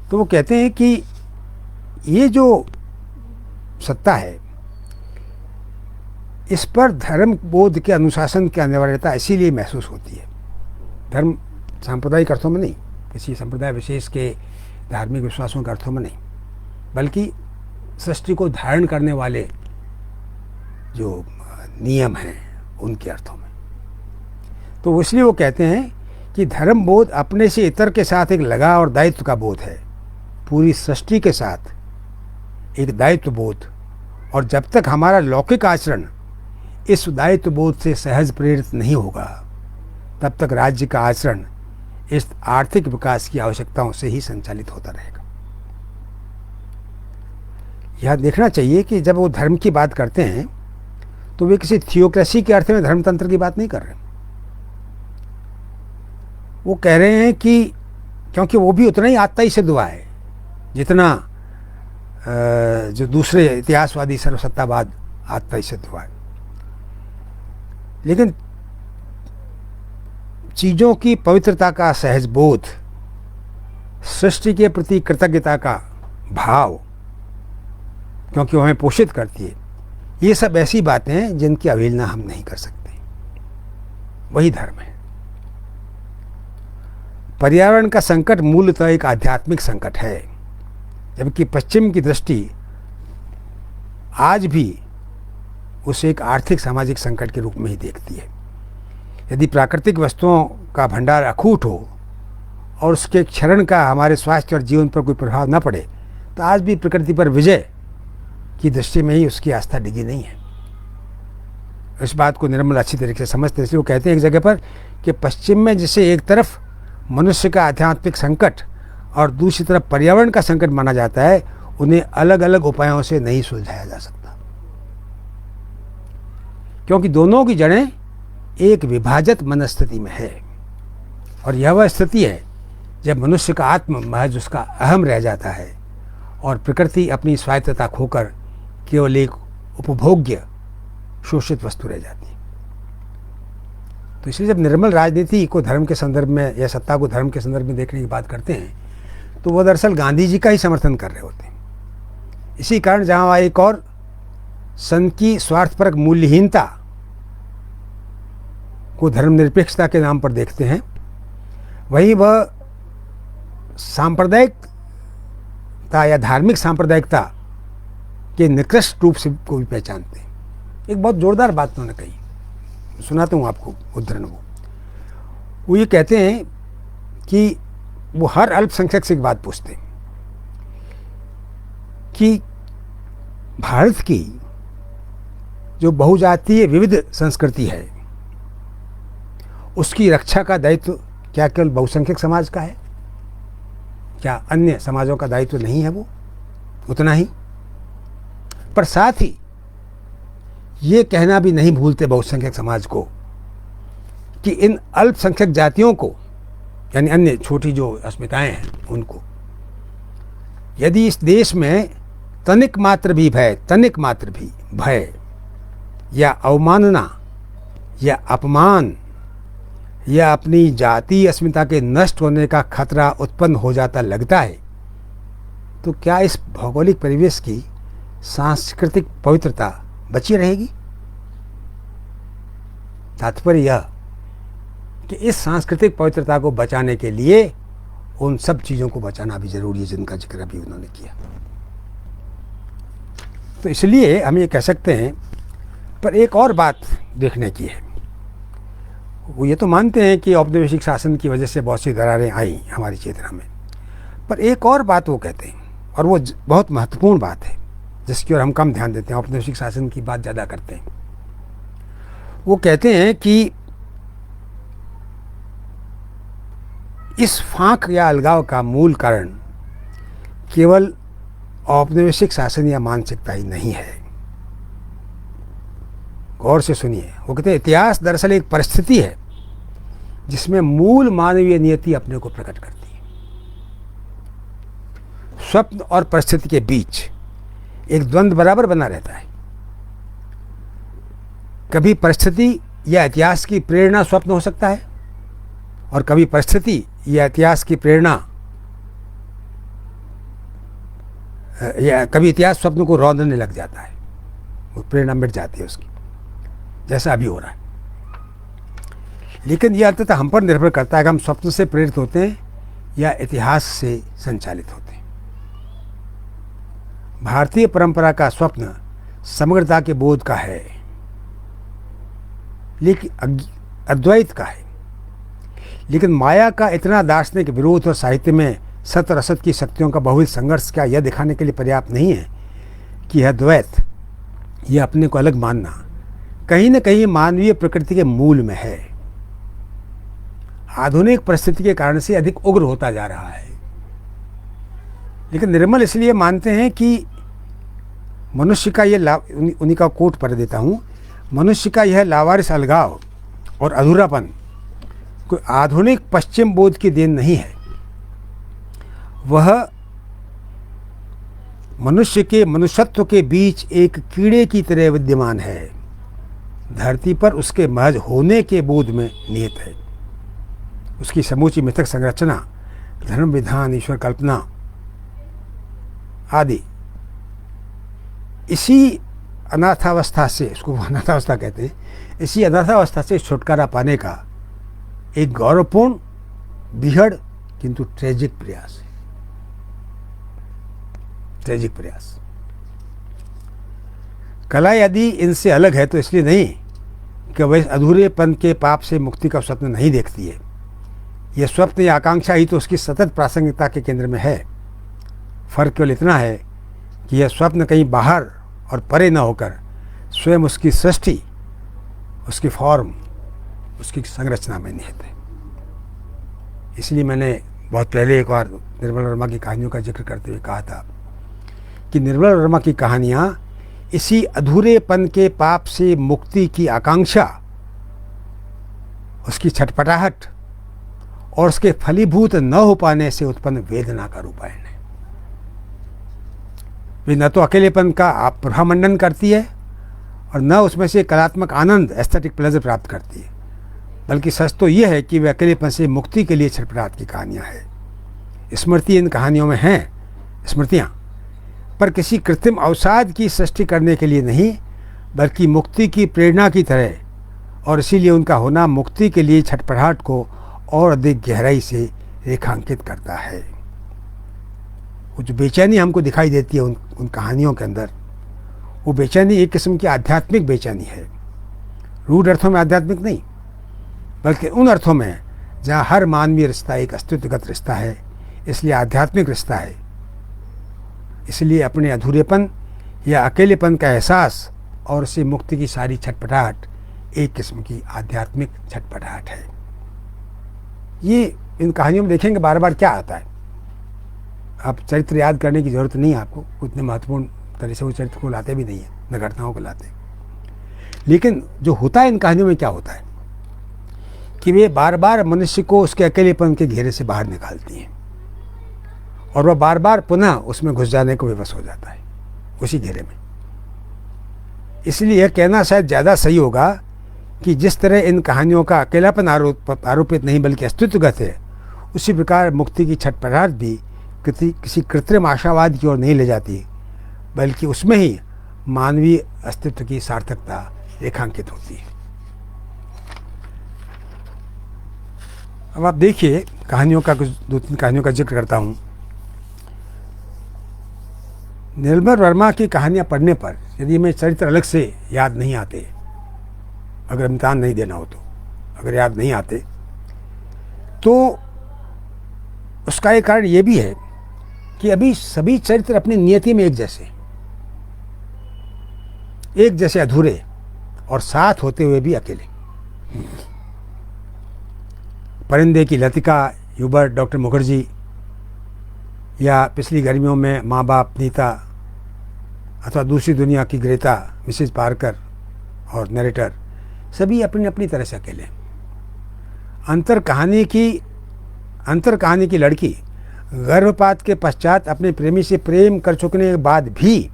तो वो कहते हैं कि ये जो सत्ता है, इस पर धर्म बोध के अनुशासन की अनिवार्यता इसीलिए महसूस होती है। धर्म सांप्रदायिक अर्थों में नहीं, किसी संप्रदाय विशेष के धार्मिक विश्वासों के अर्थों में नहीं, बल्कि सृष्टि को धारण करने वाले जो नियम हैं उनके अर्थों में। तो इसलिए वो कहते हैं कि धर्म बोध अपने से इतर के साथ एक लगाव और दायित्व का बोध है, पूरी सृष्टि के साथ एक दायित्व बोध। और जब तक हमारा लौकिक आचरण इस दायित्व बोध से सहज प्रेरित नहीं होगा, तब तक राज्य का आचरण इस आर्थिक विकास की आवश्यकताओं से ही संचालित होता रहेगा। यह देखना चाहिए कि जब वो धर्म की बात करते हैं तो वे किसी थियोक्रेसी के अर्थ में धर्मतंत्र की बात नहीं कर रहे। वो कह रहे हैं कि क्योंकि वो भी उतना ही आत्ताई सिद्ध हुआ है जितना जो दूसरे इतिहासवादी सर्वसत्तावाद आत्ताई सिद्ध हुआ है, लेकिन चीज़ों की पवित्रता का सहज बोध, सृष्टि के प्रति कृतज्ञता का भाव, क्योंकि वो हमें पोषित करती है, ये सब ऐसी बातें हैं जिनकी अवहेलना हम नहीं कर सकते। वही धर्म है। पर्यावरण का संकट मूलतः एक आध्यात्मिक संकट है, जबकि पश्चिम की दृष्टि आज भी उसे एक आर्थिक सामाजिक संकट के रूप में ही देखती है। यदि प्राकृतिक वस्तुओं का भंडार अखूट हो और उसके क्षरण का हमारे स्वास्थ्य और जीवन पर कोई प्रभाव न पड़े, तो आज भी प्रकृति पर विजय की दृष्टि में ही उसकी आस्था डिगी नहीं है। इस बात को निर्मल अच्छी तरीके से समझते हैं। इसलिए वो कहते हैं एक जगह पर कि पश्चिम में जिसे एक तरफ मनुष्य का आध्यात्मिक संकट और दूसरी तरफ पर्यावरण का संकट माना जाता है, उन्हें अलग अलग उपायों से नहीं सुलझाया जा सकता, क्योंकि दोनों की जड़ें एक विभाजित मनस्थिति में है। और यह वह स्थिति है जब मनुष्य का आत्म महज उसका अहम रह जाता है और प्रकृति अपनी स्वायत्तता खोकर केवल एक उपभोग्य शोषित वस्तु रह जाती है। तो इसलिए जब निर्मल राजनीति को धर्म के संदर्भ में या सत्ता को धर्म के संदर्भ में देखने की बात करते हैं, तो वह दरअसल गांधी जी का ही समर्थन कर रहे होते हैं। इसी कारण जहाँ वह एक और संघ की स्वार्थपरक मूल्यहीनता को धर्मनिरपेक्षता के नाम पर देखते हैं, वही वह सांप्रदायिकता या धार्मिक सांप्रदायिकता के निकृष्ट रूप से को भी पहचानते हैं। एक बहुत जोरदार बात उन्होंने कही, सुनाता हूँ आपको उद्धरण। वो ये कहते हैं कि वो हर अल्पसंख्यक से एक बात पूछते हैं कि भारत की जो बहुजातीय विविध संस्कृति है, उसकी रक्षा का दायित्व क्या केवल बहुसंख्यक समाज का है? क्या अन्य समाजों का दायित्व नहीं है? वो उतना ही। पर साथ ही ये कहना भी नहीं भूलते बहुसंख्यक समाज को कि इन अल्पसंख्यक जातियों को, यानी अन्य छोटी जो अस्मिताएं हैं, उनको यदि इस देश में तनिक मात्र भी भय या अवमानना या अपमान या अपनी जातीय अस्मिता के नष्ट होने का खतरा उत्पन्न हो जाता लगता है, तो क्या इस भौगोलिक परिवेश की सांस्कृतिक पवित्रता बची रहेगी? तात्पर्य यह कि इस सांस्कृतिक पवित्रता को बचाने के लिए उन सब चीज़ों को बचाना भी जरूरी है जिनका जिक्र अभी उन्होंने किया। तो इसलिए हम ये कह सकते हैं, पर एक और बात देखने की है। वो ये तो मानते हैं कि औपनिवेशिक शासन की वजह से बहुत सी दरारें आई हमारी चेतना में, पर एक और बात वो कहते हैं, और वो बहुत महत्वपूर्ण बात है जिसकी ओर हम कम ध्यान देते हैं, औपनिवेशिक शासन की बात ज़्यादा करते हैं। वो कहते हैं कि इस फांक या अलगाव का मूल कारण केवल औपनिवेशिक शासन या मानसिकता ही नहीं है। गौर से सुनिए, वो कहते हैं इतिहास दरअसल एक परिस्थिति है जिसमें मूल मानवीय नियति अपने को प्रकट करती है। स्वप्न और परिस्थिति के बीच एक द्वंद्व बराबर बना रहता है। कभी परिस्थिति या इतिहास की प्रेरणा स्वप्न हो सकता है, और कभी परिस्थिति या इतिहास की प्रेरणा या कभी इतिहास स्वप्न को रौंदने लग जाता है, वो प्रेरणा मिट जाती है उसकी, जैसा अभी हो रहा है। लेकिन यह अंततः हम पर निर्भर करता है कि हम स्वप्न से प्रेरित होते हैं या इतिहास से संचालित होते हैं। भारतीय परंपरा का स्वप्न समग्रता के बोध का है, लेकिन अद्वैत का है। लेकिन माया का इतना दार्शनिक विरोध और साहित्य में सत और असत की शक्तियों का बहुविध संघर्ष क्या यह दिखाने के लिए पर्याप्त नहीं है कि यह द्वैत, यह अपने को अलग मानना कहीं न कहीं मानवीय प्रकृति के मूल में है, आधुनिक परिस्थिति के कारण से अधिक उग्र होता जा रहा है। लेकिन निर्मल इसलिए मानते हैं कि मनुष्य का यह उन्हीं का कोट पढ़ देता हूँ, मनुष्य का यह लावारिस अलगाव और अधूरापन कोई आधुनिक पश्चिम बोध की देन नहीं है। वह मनुष्य के मनुष्यत्व के बीच एक कीड़े की तरह विद्यमान है, धरती पर उसके महज होने के बोध में निहित है। उसकी समूची मिथक संरचना, धर्म विधान, ईश्वर कल्पना आदि इसी अनाथावस्था से, इसको अनाथावस्था कहते हैं, इसी अनाथावस्था से छुटकारा पाने का एक गौरवपूर्ण, बीहड़ किंतु ट्रेजिक प्रयास है। ट्रेजिक प्रयास। कला यदि इनसे अलग है तो इसलिए नहीं कि वह अधूरेपन के पाप से मुक्ति का स्वप्न नहीं देखती है। यह स्वप्न या आकांक्षा ही तो उसकी सतत प्रासंगिकता के केंद्र में है। फर्क केवल इतना है कि यह स्वप्न कहीं बाहर और परे न होकर स्वयं उसकी सृष्टि, उसकी फॉर्म, उसकी संरचना में निहित है। इसलिए मैंने बहुत पहले एक बार निर्मल वर्मा की कहानियों का जिक्र करते हुए कहा था कि निर्मल वर्मा की कहानियाँ इसी अधूरेपन के पाप से मुक्ति की आकांक्षा, उसकी छटपटाहट और उसके फलीभूत न हो पाने से उत्पन्न वेदना का रूपायन है। वे न तो अकेलेपन का प्रभामंडन करती है और न उसमें से कलात्मक आनंद, एस्थेटिक प्लेजर प्राप्त करती है, बल्कि सच तो यह है कि वे अकेलेपन से मुक्ति के लिए छटपटाहट की कहानियाँ हैं। स्मृति इन कहानियों में हैं, स्मृतियाँ, पर किसी कृत्रिम अवसाद की सृष्टि करने के लिए नहीं, बल्कि मुक्ति की प्रेरणा की तरह, और इसीलिए उनका होना मुक्ति के लिए छटपटाहट को और अधिक गहराई से रेखांकित करता है। वो जो बेचैनी हमको दिखाई देती है उन कहानियों के अंदर, वो बेचैनी एक किस्म की आध्यात्मिक बेचैनी है। रूढ़ अर्थों में आध्यात्मिक नहीं, बल्कि उन अर्थों में जहाँ हर मानवीय रिश्ता एक अस्तित्वगत रिश्ता है, इसलिए आध्यात्मिक रिश्ता है। इसलिए अपने अधूरेपन या अकेलेपन का एहसास और उससे मुक्ति की सारी छटपटाहट एक किस्म की आध्यात्मिक छटपटाहट है। ये इन कहानियों में देखेंगे बार बार क्या आता है। आप चरित्र याद करने की ज़रूरत नहीं है आपको, उतने महत्वपूर्ण तरह से वो चरित्र को लाते भी नहीं है, न घटनाओं को लाते। लेकिन जो होता है इन कहानियों में क्या होता है कि वे बार बार मनुष्य को उसके अकेलेपन के घेरे से बाहर निकालती हैं, और वह बार बार पुनः उसमें घुस जाने को विवश हो जाता है, उसी घेरे में। इसलिए यह कहना शायद ज़्यादा सही होगा कि जिस तरह इन कहानियों का अकेलापन आरोपित नहीं बल्कि अस्तित्वगत है, उसी प्रकार मुक्ति की छटपटाहट भी किसी कृत्रिम आशावाद की ओर नहीं ले जाती, बल्कि उसमें ही मानवीय अस्तित्व की सार्थकता रेखांकित होती है। अब आप देखिए, कहानियों का कुछ 2-3 कहानियों का जिक्र करता हूँ। निर्मल वर्मा की कहानियाँ पढ़ने पर यदि हमें चरित्र अलग से याद नहीं आते, अगर इम्तिहान नहीं देना हो तो, अगर याद नहीं आते, तो उसका एक कारण ये भी है कि अभी सभी चरित्र अपनी नियति में एक जैसे अधूरे और साथ होते हुए भी अकेले। परिंदे की लतिका, ह्यूबर्ट, डॉक्टर मुखर्जी, या पिछली गर्मियों में माँ बाप नीता, अथवा दूसरी दुनिया की ग्रेता, मिसेज पार्कर और नरेटर, सभी अपनी अपनी तरह से अकेले। अंतर कहानी की लड़की गर्भपात के पश्चात अपने प्रेमी से प्रेम कर चुकने के बाद भी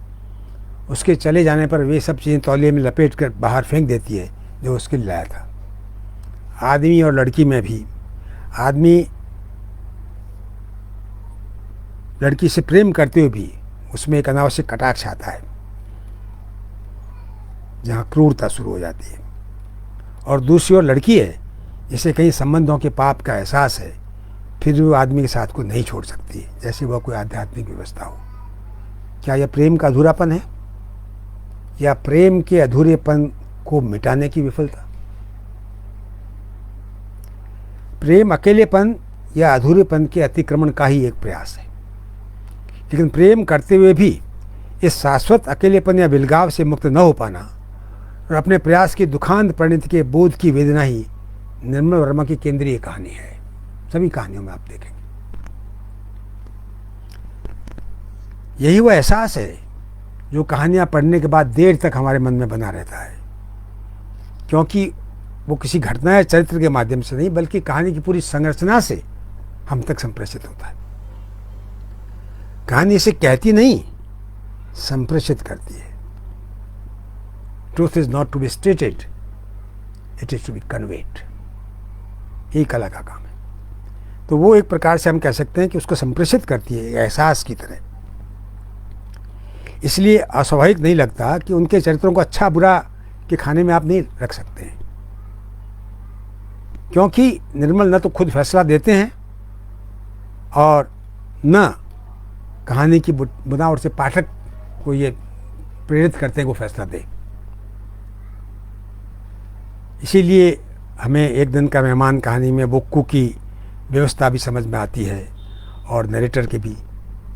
उसके चले जाने पर वे सब चीज़ें तौलिए में लपेट कर बाहर फेंक देती है जो उसके लिए लाया था। आदमी और लड़की में भी, आदमी लड़की से प्रेम करते हुए भी उसमें एक अनावश्यक कटाक्ष आता है जहाँ क्रूरता शुरू हो जाती है। और दूसरी ओर लड़की है जिसे कई संबंधों के पाप का एहसास है, फिर वो आदमी के साथ को नहीं छोड़ सकती, जैसे वह कोई आध्यात्मिक व्यवस्था हो। क्या यह प्रेम का अधूरापन है या प्रेम के अधूरेपन को मिटाने की विफलता? प्रेम अकेलेपन या अधूरेपन के अतिक्रमण का ही एक प्रयास है, लेकिन प्रेम करते हुए भी इस शाश्वत अकेलेपन या बिलगाव से मुक्त न हो पाना और अपने प्रयास की दुखांत परिणति के बोध की वेदना ही निर्मल वर्मा की केंद्रीय कहानी है। सभी कहानियों में आप देखेंगे यही वह एहसास है जो कहानियाँ पढ़ने के बाद देर तक हमारे मन में बना रहता है, क्योंकि वो किसी घटना या चरित्र के माध्यम से नहीं बल्कि कहानी की पूरी संरचना से हम तक संप्रेषित होता है। कहानी इसे कहती नहीं, संप्रेषित करती है। Truth is not to be stated, it is to be conveyed. यही कला का काम है। तो वो एक प्रकार से हम कह सकते हैं कि उसको संप्रेषित करती है एहसास की तरह। इसलिए अस्वाभाविक नहीं लगता कि उनके चरित्रों को अच्छा बुरा के खाने में आप नहीं रख सकते हैं, क्योंकि निर्मल न तो खुद फैसला देते हैं और न कहानी की बनावट से पाठक को ये प्रेरित करते हैं वो फैसला दे। इसीलिए हमें एक दिन का मेहमान कहानी में बोक्कू की व्यवस्था भी समझ में आती है और नरेटर के भी,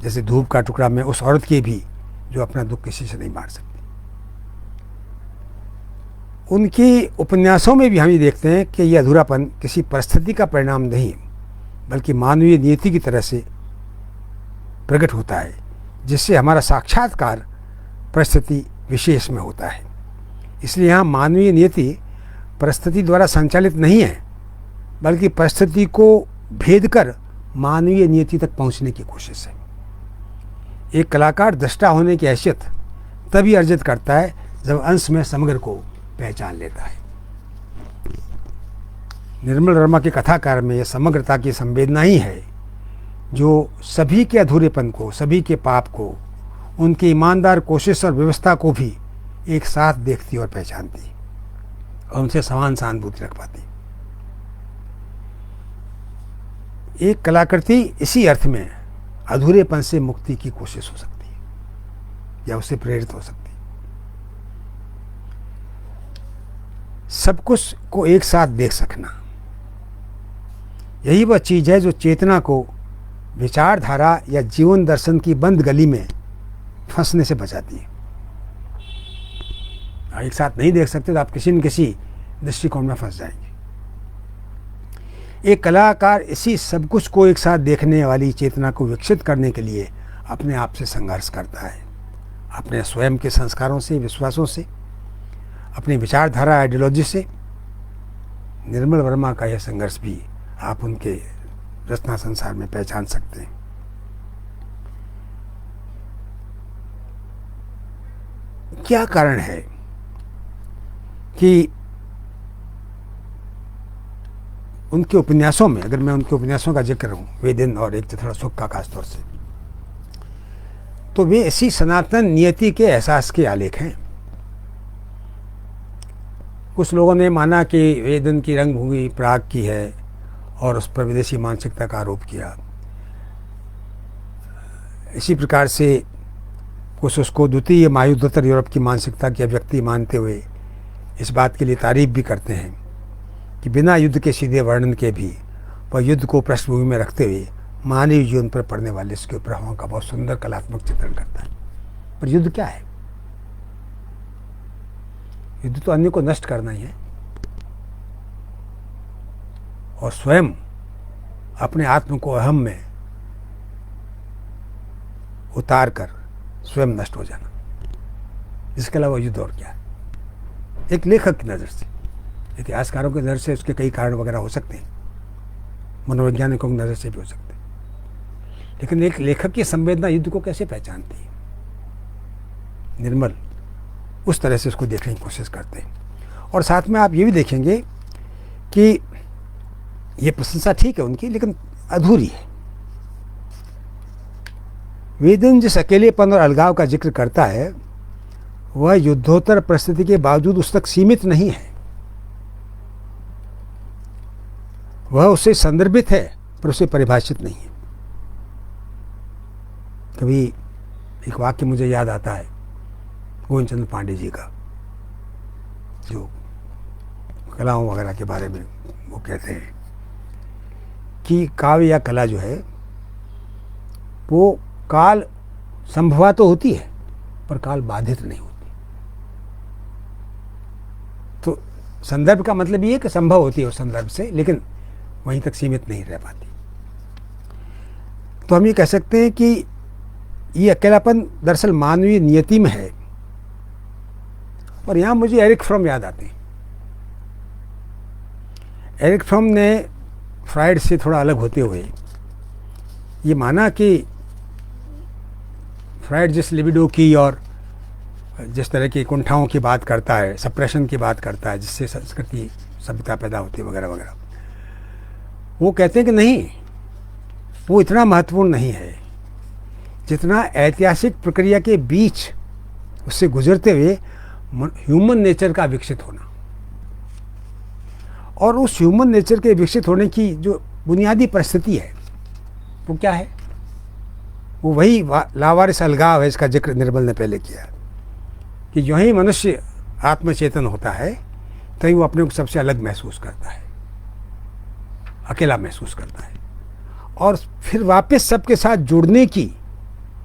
जैसे धूप का टुकड़ा में उस औरत की भी जो अपना दुख किसी से नहीं बांट सकती। उनकी उपन्यासों में भी हम ये देखते हैं कि यह अधूरापन किसी परिस्थिति का परिणाम नहीं बल्कि मानवीय नियति की तरह से प्रकट होता है, जिससे हमारा साक्षात्कार परिस्थिति विशेष में होता है। इसलिए यहाँ मानवीय नियति परिस्थिति द्वारा संचालित नहीं है बल्कि परिस्थिति को भेद कर मानवीय नियति तक पहुँचने की कोशिश है। एक कलाकार दृष्टा होने की हैसियत तभी अर्जित करता है जब अंश में समग्र को पहचान लेता है। निर्मल वर्मा के कथाकार में यह समग्रता की संवेदना ही है जो सभी के अधूरेपन को, सभी के पाप को, उनकी ईमानदार कोशिश और व्यवस्था को भी एक साथ देखती और पहचानती और उनसे समान सहानुभूति रख पाती। एक कलाकृति इसी अर्थ में अधूरेपन से मुक्ति की कोशिश हो सकती है या उससे प्रेरित हो सकती है। सब कुछ को एक साथ देख सकना, यही वह चीज़ है जो चेतना को विचारधारा या जीवन दर्शन की बंद गली में फंसने से बचाती है। एक साथ नहीं देख सकते तो आप किसी न किसी दृष्टिकोण में फंस जाएंगे। एक कलाकार इसी सब कुछ को एक साथ देखने वाली चेतना को विकसित करने के लिए अपने आप से संघर्ष करता है, अपने स्वयं के संस्कारों से, विश्वासों से, अपनी विचारधारा आइडियोलॉजी से। निर्मल वर्मा का यह संघर्ष भी आप उनके रचना संसार में पहचान सकते हैं। क्या कारण है कि उनके उपन्यासों में, अगर मैं उनके उपन्यासों का जिक्र करूँ, वेदन और एक चिथड़ा सुख का खासतौर से, तो वे ऐसी सनातन नियति के एहसास के आलेख हैं। कुछ लोगों ने माना कि वेदन की रंगभूमि प्राग की है और उस पर विदेशी मानसिकता का आरोप किया। इसी प्रकार से कुछ उसको द्वितीय महायुद्धोत्तर यूरोप की मानसिकता की अभिव्यक्ति मानते हुए इस बात के लिए तारीफ भी करते हैं कि बिना युद्ध के सीधे वर्णन के भी वह युद्ध को पृष्ठभूमि में रखते हुए मानवीय जीवन पर पड़ने वाले इसके प्रभावों का बहुत सुंदर कलात्मक चित्रण करता है। पर युद्ध क्या है? युद्ध तो अन्य को नष्ट करना ही है और स्वयं अपने आत्म को अहम में उतार कर स्वयं नष्ट हो जाना। इसके अलावा युद्ध और क्या है? एक लेखक की नज़र से, इतिहासकारों की नज़र से उसके कई कारण वगैरह हो सकते हैं, मनोवैज्ञानिकों की नज़र से भी हो सकते हैं, लेकिन एक लेखक की संवेदना युद्ध को कैसे पहचानती है? निर्मल उस तरह से उसको देखने की कोशिश करते हैं। और साथ में आप ये भी देखेंगे कि ये प्रशंसा ठीक है उनकी, लेकिन अधूरी है। वेदन जिस अकेलेपन और अलगाव का जिक्र करता है वह युद्धोत्तर परिस्थिति के बावजूद उस तक सीमित नहीं है। वह उससे संदर्भित है पर उसे परिभाषित नहीं है। कभी एक वाक्य मुझे याद आता है गोविंद चंद्र पांडे जी का, जो कलाओं वगैरह के बारे में वो कहते हैं कि काव्य या कला जो है वो काल संभवा तो होती है पर काल बाधित नहीं होती। तो संदर्भ का मतलब ये है कि संभव होती है उस संदर्भ से, लेकिन वहीं तक सीमित नहीं रह पाती। तो हम ये कह सकते हैं कि ये अकेलापन दरअसल मानवीय नियति में है। और यहाँ मुझे एरिक फ्रॉम याद आते हैं। एरिक फ्रॉम ने फ्राइड से थोड़ा अलग होते हुए ये माना कि फ्राइड जिस लिबिडो की और जिस तरह की कुंठाओं की बात करता है, सप्रेशन की बात करता है, जिससे संस्कृति सभ्यता पैदा होती है वगैरह वगैरह, वो कहते हैं कि नहीं, वो इतना महत्वपूर्ण नहीं है जितना ऐतिहासिक प्रक्रिया के बीच उससे गुजरते हुए ह्यूमन नेचर का विकसित होना। और उस ह्यूमन नेचर के विकसित होने की जो बुनियादी परिस्थिति है वो क्या है? वो वही लावारिस अलगाव है। इसका जिक्र निर्मल ने पहले किया कि जो ही मनुष्य आत्मचेतन होता है तभी वो अपने को सबसे अलग महसूस करता है, अकेला महसूस करता है, और फिर वापस सबके साथ जुड़ने की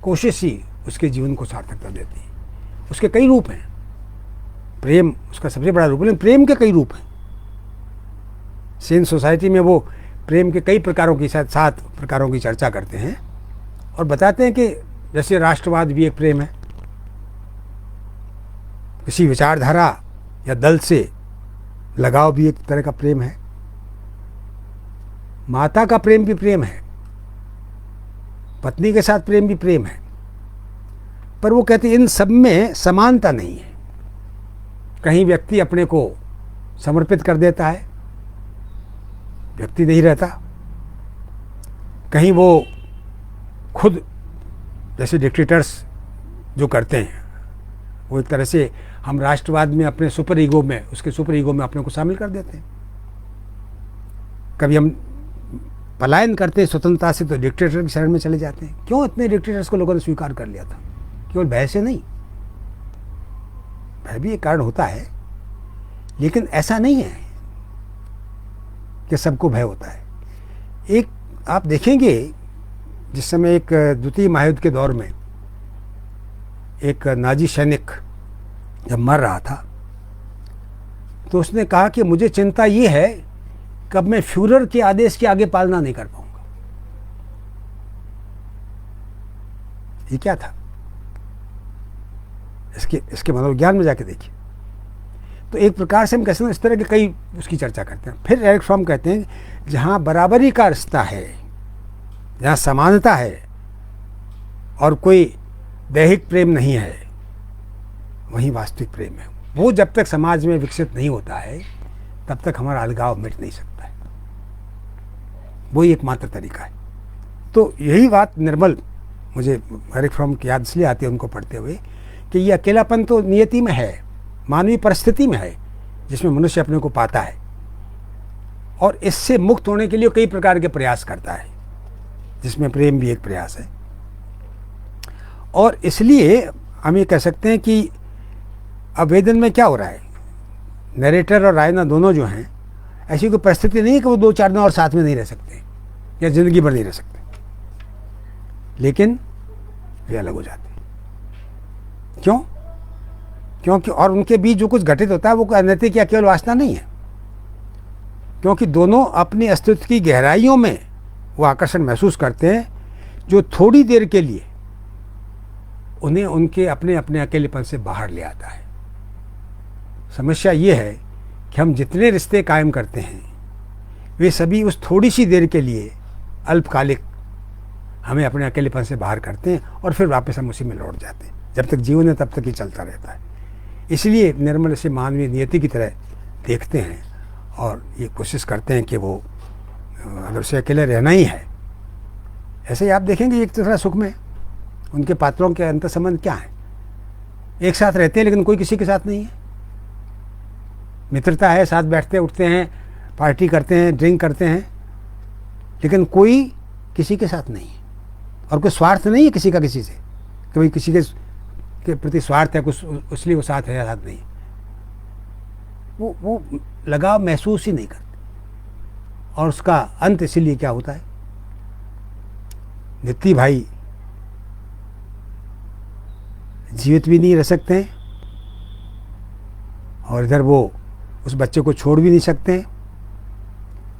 कोशिश ही उसके जीवन को सार्थकता देती है। उसके कई रूप हैं। प्रेम उसका सबसे बड़ा रूप है, लेकिन प्रेम के कई रूप हैं। सेन सोसाइटी में वो प्रेम के कई प्रकारों की 7 प्रकारों की चर्चा करते हैं और बताते हैं कि जैसे राष्ट्रवाद भी एक प्रेम है, किसी विचारधारा या दल से लगाव भी एक तरह का प्रेम है, माता का प्रेम भी प्रेम है, पत्नी के साथ प्रेम भी प्रेम है। पर वो कहते हैं इन सब में समानता नहीं है। कहीं व्यक्ति अपने को समर्पित कर देता है, व्यक्ति नहीं रहता। कहीं वो खुद, जैसे डिक्टेटर्स जो करते हैं, वो एक तरह से हम राष्ट्रवाद में अपने सुपर ईगो में, उसके सुपर ईगो में अपने को शामिल कर देते हैं। कभी हम पलायन करते हैं स्वतंत्रता से तो डिक्टेटर की शरण में चले जाते हैं। क्यों इतने डिक्टेटर्स को लोगों ने स्वीकार कर लिया था? केवल भय से नहीं, भय भी एक कारण होता है, लेकिन ऐसा नहीं है कि सबको भय होता है। एक आप देखेंगे जिस समय एक द्वितीय महायुद्ध के दौर में एक नाजी सैनिक जब मर रहा था तो उसने कहा कि मुझे चिंता ये है कि अब मैं फ्यूरर के आदेश के आगे पालना नहीं कर पाऊंगा। ये क्या था? इसके मनोविज्ञान में जाके देखिए। तो एक प्रकार से हम कहते हैं इस तरह के कई उसकी चर्चा करते हैं। फिर एरिक फ्रॉम कहते हैं जहाँ बराबरी का रिश्ता है, जहाँ समानता है और कोई दैहिक प्रेम नहीं है, वहीं वास्तविक प्रेम है। वो जब तक समाज में विकसित नहीं होता है तब तक हमारा अलगाव मिट नहीं सकता है। वही एकमात्र तरीका है। तो यही बात निर्मल मुझे एरिक फ्रॉम की याद इसलिए आती है उनको पढ़ते हुए कि ये अकेलापन तो नियति में है, मानवीय परिस्थिति में है, जिसमें मनुष्य अपने को पाता है और इससे मुक्त होने के लिए कई प्रकार के प्रयास करता है, जिसमें प्रेम भी एक प्रयास है। और इसलिए हम ये कह सकते हैं कि अब वेदन में क्या हो रहा है, नरेटर और रायना दोनों जो हैं, ऐसी कोई परिस्थिति नहीं है कि वो 2-4 दिन और साथ में नहीं रह सकते या ज़िंदगी भर नहीं रह सकते, लेकिन वे अलग हो जाते हैं। क्यों? क्योंकि और उनके बीच जो कुछ घटित होता है वो कोई अनैतिक या केवल वासना नहीं है, क्योंकि दोनों अपने अस्तित्व की गहराइयों में वो आकर्षण महसूस करते हैं जो थोड़ी देर के लिए उन्हें उनके अपने अपने अकेलेपन से बाहर ले आता है। समस्या ये है कि हम जितने रिश्ते कायम करते हैं वे सभी उस थोड़ी सी देर के लिए अल्पकालिक हमें अपने अकेलेपन से बाहर करते हैं और फिर वापस हम उसी में लौट जाते हैं। जब तक जीवन है तब तक ही चलता रहता है। इसलिए निर्मल इसे मानवीय नियति की तरह देखते हैं और ये कोशिश करते हैं कि वो अगर उसे अकेले रहना ही है। ऐसे ही आप देखेंगे एक दूसरा सुख में उनके पात्रों के अंतर संबंध क्या है, एक साथ रहते हैं लेकिन कोई किसी के साथ नहीं है। मित्रता है, साथ बैठते उठते हैं, पार्टी करते हैं, ड्रिंक करते हैं, लेकिन कोई किसी के साथ नहीं है और कोई स्वार्थ नहीं है किसी का किसी से, कोई किसी के प्रति स्वार्थ है कुछ इसलिए वो साथ है या साथ नहीं। वो लगाव महसूस ही नहीं करते और उसका अंत इसीलिए क्या होता है, नित्य भाई जीवित भी नहीं रह सकते हैं और इधर वो उस बच्चे को छोड़ भी नहीं सकते हैं,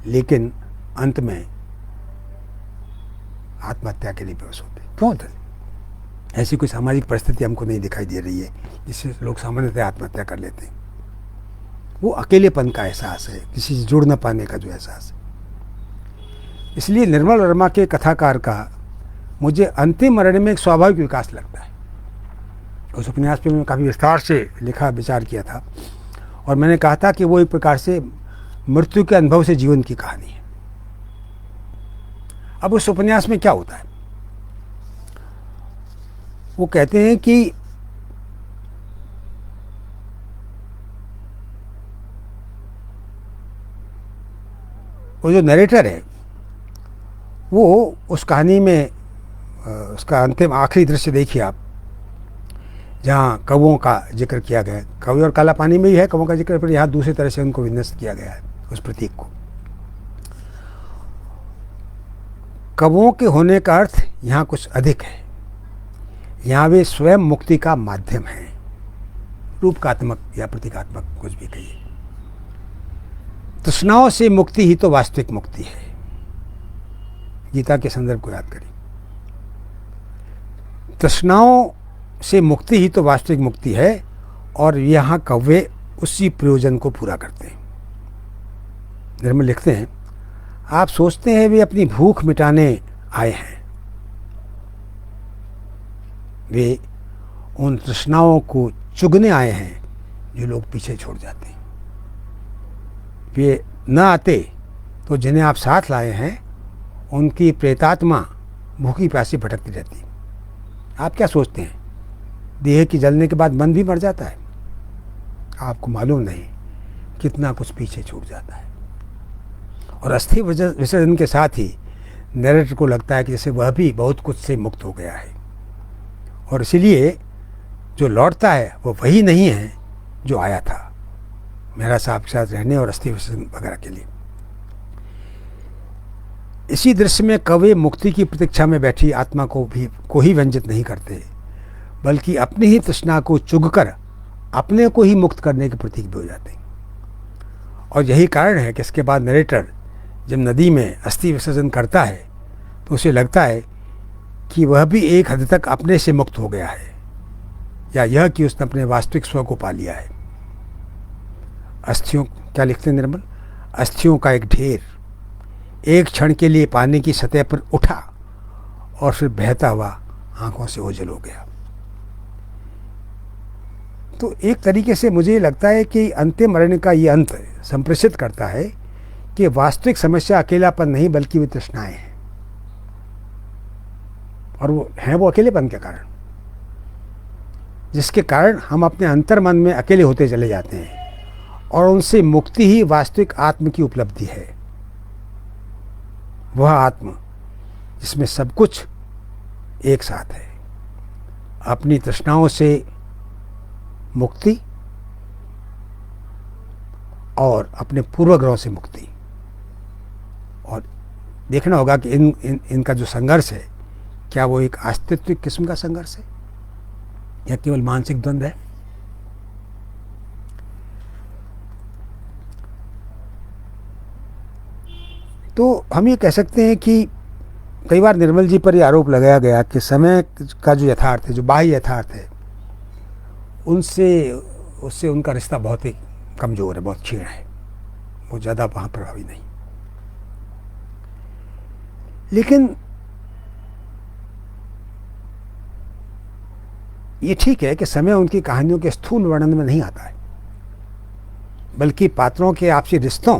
लेकिन अंत में आत्महत्या के लिए बेहोश होते हैं। क्यों होता है? ऐसी कोई सामाजिक परिस्थिति हमको नहीं दिखाई दे रही है जिससे लोग सामान्यतः आत्महत्या कर लेते हैं। वो अकेलेपन का एहसास है, किसी से जुड़ न पाने का जो एहसास है। इसलिए निर्मल वर्मा के कथाकार का मुझे अंतिम मरण में एक स्वाभाविक विकास लगता है। उस उपन्यास पे मैंने काफ़ी विस्तार से लिखा विचार किया था और मैंने कहा था कि वो एक प्रकार से मृत्यु के अनुभव से जीवन की कहानी है। अब उस उपन्यास में क्या होता है, वो कहते हैं कि वो जो नरेटर है वो उस कहानी में उसका अंतिम आखिरी दृश्य देखिए आप, जहाँ कौवों का जिक्र किया गया है। कौवे और काला पानी में ही है कौवों का जिक्र, फिर यहाँ दूसरी तरह से उनको विन्यस्त किया गया है उस प्रतीक को। कौवों के होने का अर्थ यहाँ कुछ अधिक है, यहाँ वे स्वयं मुक्ति का माध्यम है, रूपकात्मक या प्रतीकात्मक कुछ भी कहिए। तृष्णाओं से मुक्ति ही तो वास्तविक मुक्ति है। गीता के संदर्भ को याद करिए, तृष्णाओं से मुक्ति ही तो वास्तविक मुक्ति है और यहाँ कौवे उसी प्रयोजन को पूरा करते हैं। निर्मल लिखते हैं, आप सोचते हैं वे अपनी भूख मिटाने आए हैं, वे उन तृष्णाओं को चुगने आए हैं जो लोग पीछे छोड़ जाते हैं। वे न आते तो जिन्हें आप साथ लाए हैं उनकी प्रेतात्मा भूखी प्यासी भटकती रहती। आप क्या सोचते हैं, देह की जलने के बाद मन भी मर जाता है? आपको मालूम नहीं कितना कुछ पीछे छूट जाता है। और अस्थि विसर्जन के साथ ही नरेटर को लगता है कि जैसे वह भी बहुत कुछ से मुक्त हो गया है और इसीलिए जो लौटता है वो वही नहीं है जो आया था मेरा साहब के साथ रहने और अस्थि विसर्जन वगैरह के लिए। इसी दृश्य में कौवे मुक्ति की प्रतीक्षा में बैठी आत्मा को ही व्यंजित नहीं करते, बल्कि अपनी ही तृष्णा को चुगकर अपने को ही मुक्त करने के प्रतीक भी हो जाते हैं। और यही कारण है कि इसके बाद नरेटर जब नदी में अस्थि विसर्जन करता है तो उसे लगता है कि वह भी एक हद तक अपने से मुक्त हो गया है, या यह कि उसने अपने वास्तविक स्व को पा लिया है। अस्थियों, क्या लिखते हैं निर्मल, अस्थियों का एक ढेर एक क्षण के लिए पानी की सतह पर उठा और फिर बहता हुआ आंखों से ओझल हो गया। तो एक तरीके से मुझे लगता है कि अंतिम अरण्य का ये अंत संप्रेषित करता है कि वास्तविक समस्या अकेलापन नहीं बल्कि वे तृष्णाएं हैं, और वो अकेलेपन के कारण, जिसके कारण हम अपने अंतर्मन में अकेले होते चले जाते हैं, और उनसे मुक्ति ही वास्तविक आत्म की उपलब्धि है। वह आत्म जिसमें सब कुछ एक साथ है, अपनी तृष्णाओं से मुक्ति और अपने पूर्वग्रहों से मुक्ति। और देखना होगा कि इनका जो संघर्ष है, क्या वो एक अस्तित्विक किस्म का संघर्ष है या केवल मानसिक द्वंद्व है। तो हम ये कह सकते हैं कि कई बार निर्मल जी पर यह आरोप लगाया गया कि समय का जो यथार्थ है, जो बाह्य यथार्थ है, उससे उनका रिश्ता बहुत ही कमज़ोर है, बहुत क्षीण है, वो ज़्यादा वहाँ प्रभावी नहीं। लेकिन ये ठीक है कि समय उनकी कहानियों के स्थूल वर्णन में नहीं आता है, बल्कि पात्रों के आपसी रिश्तों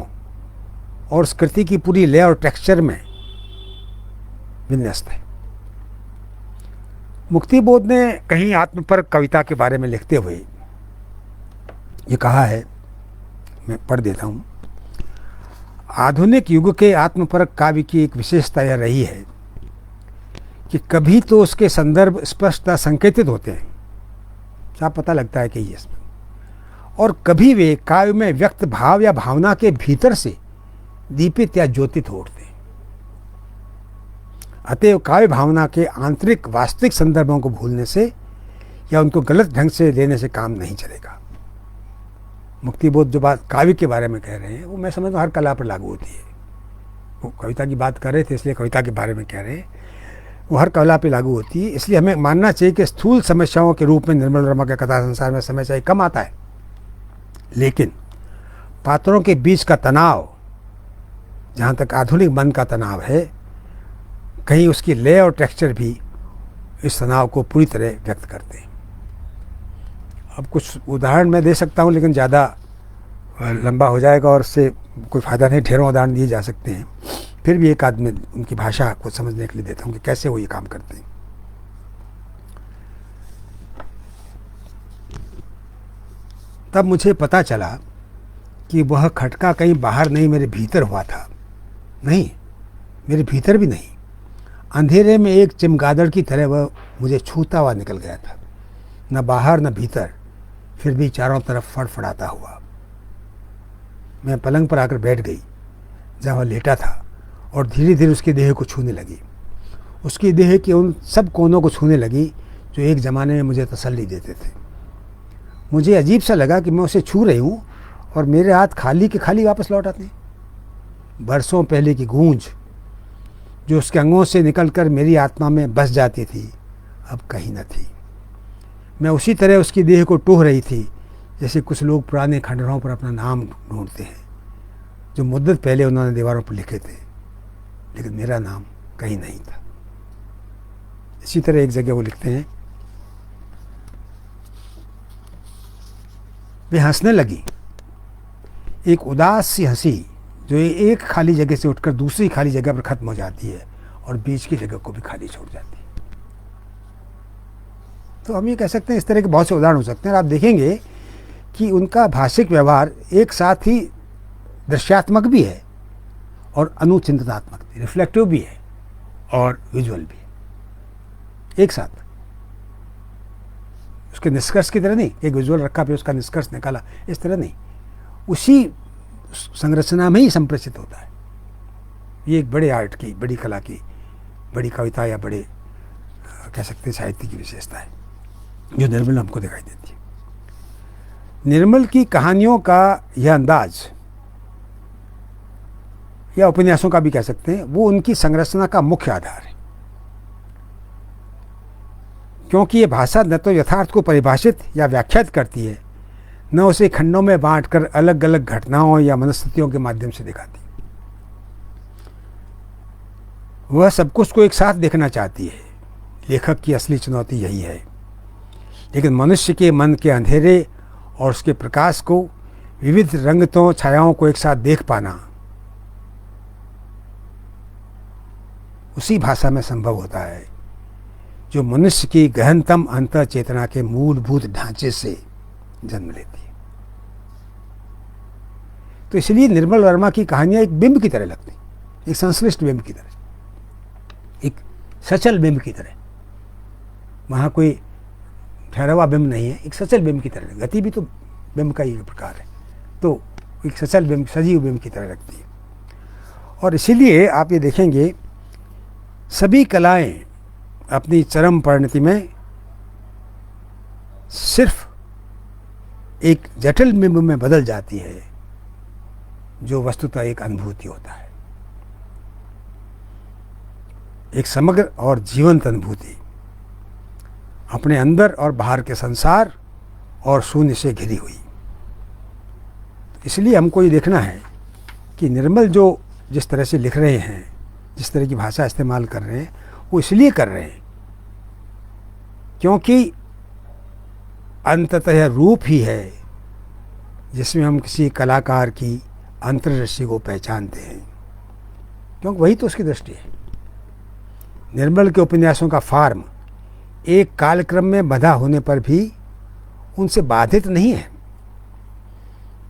और उस कृति की पूरी लय और टेक्सचर में विन्यस्त है। मुक्तिबोध ने कहीं आत्मपरक कविता के बारे में लिखते हुए ये कहा है, मैं पढ़ देता हूँ। आधुनिक युग के आत्मपरक काव्य की एक विशेषता यह रही है कि कभी तो उसके संदर्भ स्पष्टता संकेतित होते हैं, क्या पता लगता है कि ये, और कभी वे काव्य में व्यक्त भाव या भावना के भीतर से दीपित या ज्योतित हो उठते हैं। अतएव काव्य भावना के आंतरिक वास्तविक संदर्भों को भूलने से या उनको गलत ढंग से लेने से काम नहीं चलेगा। मुक्तिबोध जो बात काव्य के बारे में कह रहे हैं, वो मैं समझता हूँ हर कला पर लागू होती है। वो कविता की बात कर रहे थे इसलिए कविता के बारे में कह रहे हैं, वो हर कला पे लागू होती है। इसलिए हमें मानना चाहिए कि स्थूल समस्याओं के रूप में निर्मल वर्मा के कथा संसार में समस्या कम आता है, लेकिन पात्रों के बीच का तनाव, जहाँ तक आधुनिक मन का तनाव है, कहीं उसकी लय और टेक्सचर भी इस तनाव को पूरी तरह व्यक्त करते हैं। अब कुछ उदाहरण मैं दे सकता हूँ, लेकिन ज़्यादा लंबा हो जाएगा और उससे कोई फ़ायदा नहीं। ढेरों उदाहरण दिए जा सकते हैं, फिर भी एक आदमी उनकी भाषा को समझने के लिए देता हूँ कि कैसे वो ये काम करते हैं। तब मुझे पता चला कि वह खटका कहीं बाहर नहीं, मेरे भीतर हुआ था। नहीं, मेरे भीतर भी नहीं, अंधेरे में एक चमगादड़ की तरह वह मुझे छूता हुआ निकल गया था, न बाहर न भीतर, फिर भी चारों तरफ फड़फड़ाता हुआ। मैं पलंग पर आकर बैठ गई जहाँ वह लेटा था, और धीरे धीरे उसकी देह को छूने लगी। उसकी देह के उन सब कोनों को छूने लगी जो एक ज़माने में मुझे तसल्ली देते थे। मुझे अजीब सा लगा कि मैं उसे छू रही हूँ और मेरे हाथ खाली के खाली वापस लौट आते हैं। बरसों पहले की गूंज जो उसके अंगों से निकलकर मेरी आत्मा में बस जाती थी, अब कहीं न थी। मैं उसी तरह उसकी देह को टूह रही थी जैसे कुछ लोग पुराने खंडहरों पर अपना नाम ढूंढते हैं जो मुद्दत पहले उन्होंने दीवारों पर लिखे थे, लेकिन मेरा नाम कहीं नहीं था। इसी तरह एक जगह वो लिखते हैं, वे हंसने लगी, एक उदास सी हंसी जो एक खाली जगह से उठकर दूसरी खाली जगह पर खत्म हो जाती है और बीच की जगह को भी खाली छोड़ जाती है। तो हम ये कह सकते हैं, इस तरह के बहुत से उदाहरण हो सकते हैं। और आप देखेंगे कि उनका भाषिक व्यवहार एक साथ ही दृश्यात्मक भी है और अनुचिंतनात्मक भी, रिफ्लेक्टिव भी है और विजुअल भी है, एक साथ। उसके निष्कर्ष की तरह नहीं, एक विजुअल रखा फिर उसका निष्कर्ष निकाला, इस तरह नहीं, उसी संरचना में ही संप्रेषित होता है। ये एक बड़े आर्ट की, बड़ी कला की, बड़ी कविता या बड़े कह सकते हैं साहित्य की विशेषता है जो निर्मल हमको दिखाई देती है। निर्मल की कहानियों का यह अंदाज या उपन्यासों का भी कह सकते हैं, वो उनकी संरचना का मुख्य आधार है, क्योंकि ये भाषा न तो यथार्थ को परिभाषित या व्याख्यात करती है, न उसे खंडों में बांटकर अलग अलग घटनाओं या मनस्थितियों के माध्यम से दिखाती। वह सब कुछ को एक साथ देखना चाहती है। लेखक की असली चुनौती यही है लेकिन मनुष्य के मन के अंधेरे और उसके प्रकाश को, विविध रंगतों छायाओं को एक साथ देख पाना उसी भाषा में संभव होता है जो मनुष्य की गहनतम अंतः चेतना के मूलभूत ढांचे से जन्म लेती है। तो इसलिए निर्मल वर्मा की कहानियां एक बिंब की तरह लगती, एक संश्लिष्ट बिंब की तरह, एक सचल बिंब की तरह। वहाँ कोई ठहरा हुआ बिंब नहीं है, एक सचल बिंब की तरह। गति भी तो बिंब का ही प्रकार है, तो एक सचल बिंब, सजीव बिंब की तरह लगती है। और इसीलिए आप ये देखेंगे सभी कलाएं अपनी चरम परिणति में सिर्फ एक जटिल बिंब में बदल जाती है जो वस्तुतः एक अनुभूति होता है, एक समग्र और जीवंत अनुभूति, अपने अंदर और बाहर के संसार और शून्य से घिरी हुई। इसलिए हमको ये देखना है कि निर्मल जो जिस तरह से लिख रहे हैं, जिस तरह की भाषा इस्तेमाल कर रहे हैं, वो इसलिए कर रहे हैं क्योंकि अंततः रूप ही है जिसमें हम किसी कलाकार की अंतर्दृष्टि को पहचानते हैं, क्योंकि वही तो उसकी दृष्टि है। निर्मल के उपन्यासों का फॉर्म एक कालक्रम में बंधा होने पर भी उनसे बाधित नहीं है,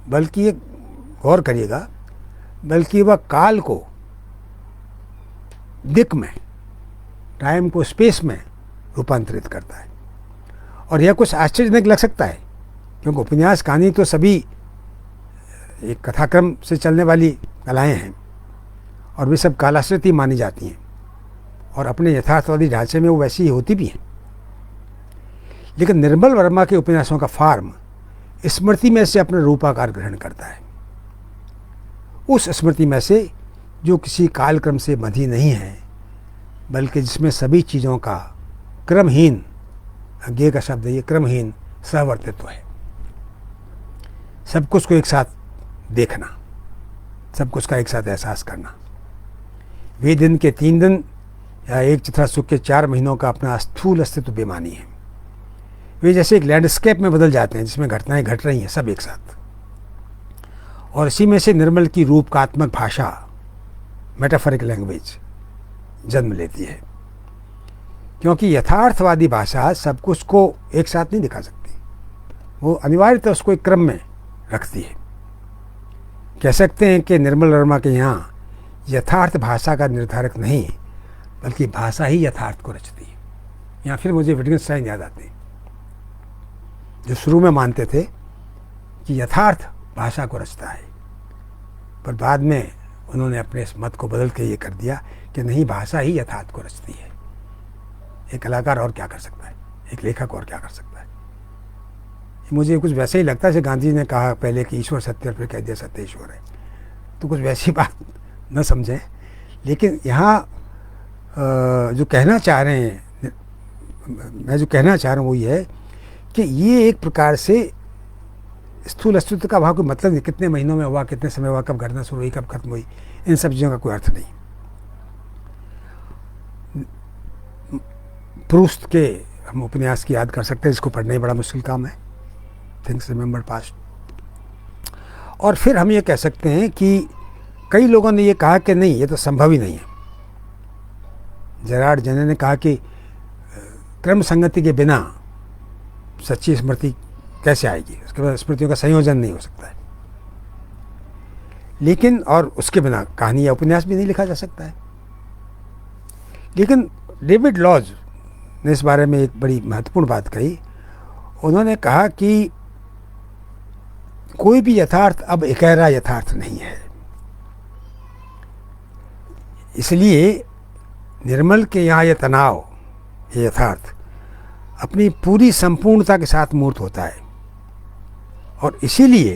बल्कि ये गौर करिएगा, बल्कि वह काल को दिक में, टाइम को स्पेस में रूपांतरित करता है। और यह कुछ आश्चर्यजनक लग सकता है क्योंकि उपन्यास कहानी तो सभी एक कथाक्रम से चलने वाली कलाएं हैं और वे सब कालाश्रित मानी जाती हैं और अपने यथार्थवादी ढांचे में वो वैसी ही होती भी हैं। लेकिन निर्मल वर्मा के उपन्यासों का फॉर्म स्मृति में से अपना रूपाकार ग्रहण करता है, उस स्मृति में से जो किसी कालक्रम से बंधी नहीं है, बल्कि जिसमें सभी चीज़ों का क्रमहीन, अज्ञेय का शब्द ये क्रमहीन सहवर्तित्व है। सब कुछ को एक साथ देखना, सब कुछ का एक साथ एहसास करना। वे दिन के 3 दिन या एक चित्रा सुख के 4 महीनों का अपना स्थूल अस्तित्व बेमानी है। वे जैसे एक लैंडस्केप में बदल जाते हैं जिसमें घटनाएं घट रही हैं सब एक साथ। और इसी में से निर्मल की रूपकात्मक भाषा, मेटाफोरिक लैंग्वेज जन्म लेती है, क्योंकि यथार्थवादी भाषा सब कुछ को एक साथ नहीं दिखा सकती, वो अनिवार्यतः उसको एक क्रम में रखती है। कह सकते हैं कि निर्मल वर्मा के यहाँ यथार्थ भाषा का निर्धारक नहीं, बल्कि भाषा ही यथार्थ को रचती है। यहाँ फिर मुझे विटगेन्स्टाइन याद आते हैं, जो शुरू में मानते थे कि यथार्थ भाषा को रचता है, पर बाद में उन्होंने अपने इस मत को बदल के ये कर दिया कि नहीं, भाषा ही यथार्थ को रचती है। एक कलाकार और क्या कर सकता है, एक लेखक और क्या कर सकता है। मुझे कुछ वैसे ही लगता है जैसे गांधी ने कहा पहले कि ईश्वर सत्य और फिर कह दिया सत्य ईश्वर है, तो कुछ वैसी बात न समझें। लेकिन यहाँ जो कहना चाह रहे हैं, मैं जो कहना चाह रहा हूँ वो ये है कि ये एक प्रकार से स्थूल अस्तित्व का वहाँ कोई मतलब नहीं, कितने महीनों में हुआ, कितने समय हुआ, कब घटना शुरू हुई, कब खत्म हुई, इन सब चीज़ों का कोई अर्थ नहीं। प्रूस्ट के हम उपन्यास की याद कर सकते हैं, इसको पढ़ना ही बड़ा मुश्किल काम है, थिंग्स रिमेंबर्ड पास्ट। और फिर हम ये कह सकते हैं कि कई लोगों ने ये कहा कि नहीं, ये तो संभव ही नहीं है। जेरार्ड जेने ने कहा कि क्रम संगति के बिना सच्ची स्मृति कैसे आएगी, उसके बाद स्मृतियों का संयोजन नहीं हो सकता है। लेकिन और उसके बिना कहानी या उपन्यास भी नहीं लिखा जा सकता है। लेकिन डेविड लॉज ने इस बारे में एक बड़ी महत्वपूर्ण बात कही। उन्होंने कहा कि कोई भी यथार्थ अब इकहरा यथार्थ नहीं है। इसलिए निर्मल के यहाँ यह तनाव, ये यथार्थ अपनी पूरी संपूर्णता के साथ मूर्त होता है। और इसीलिए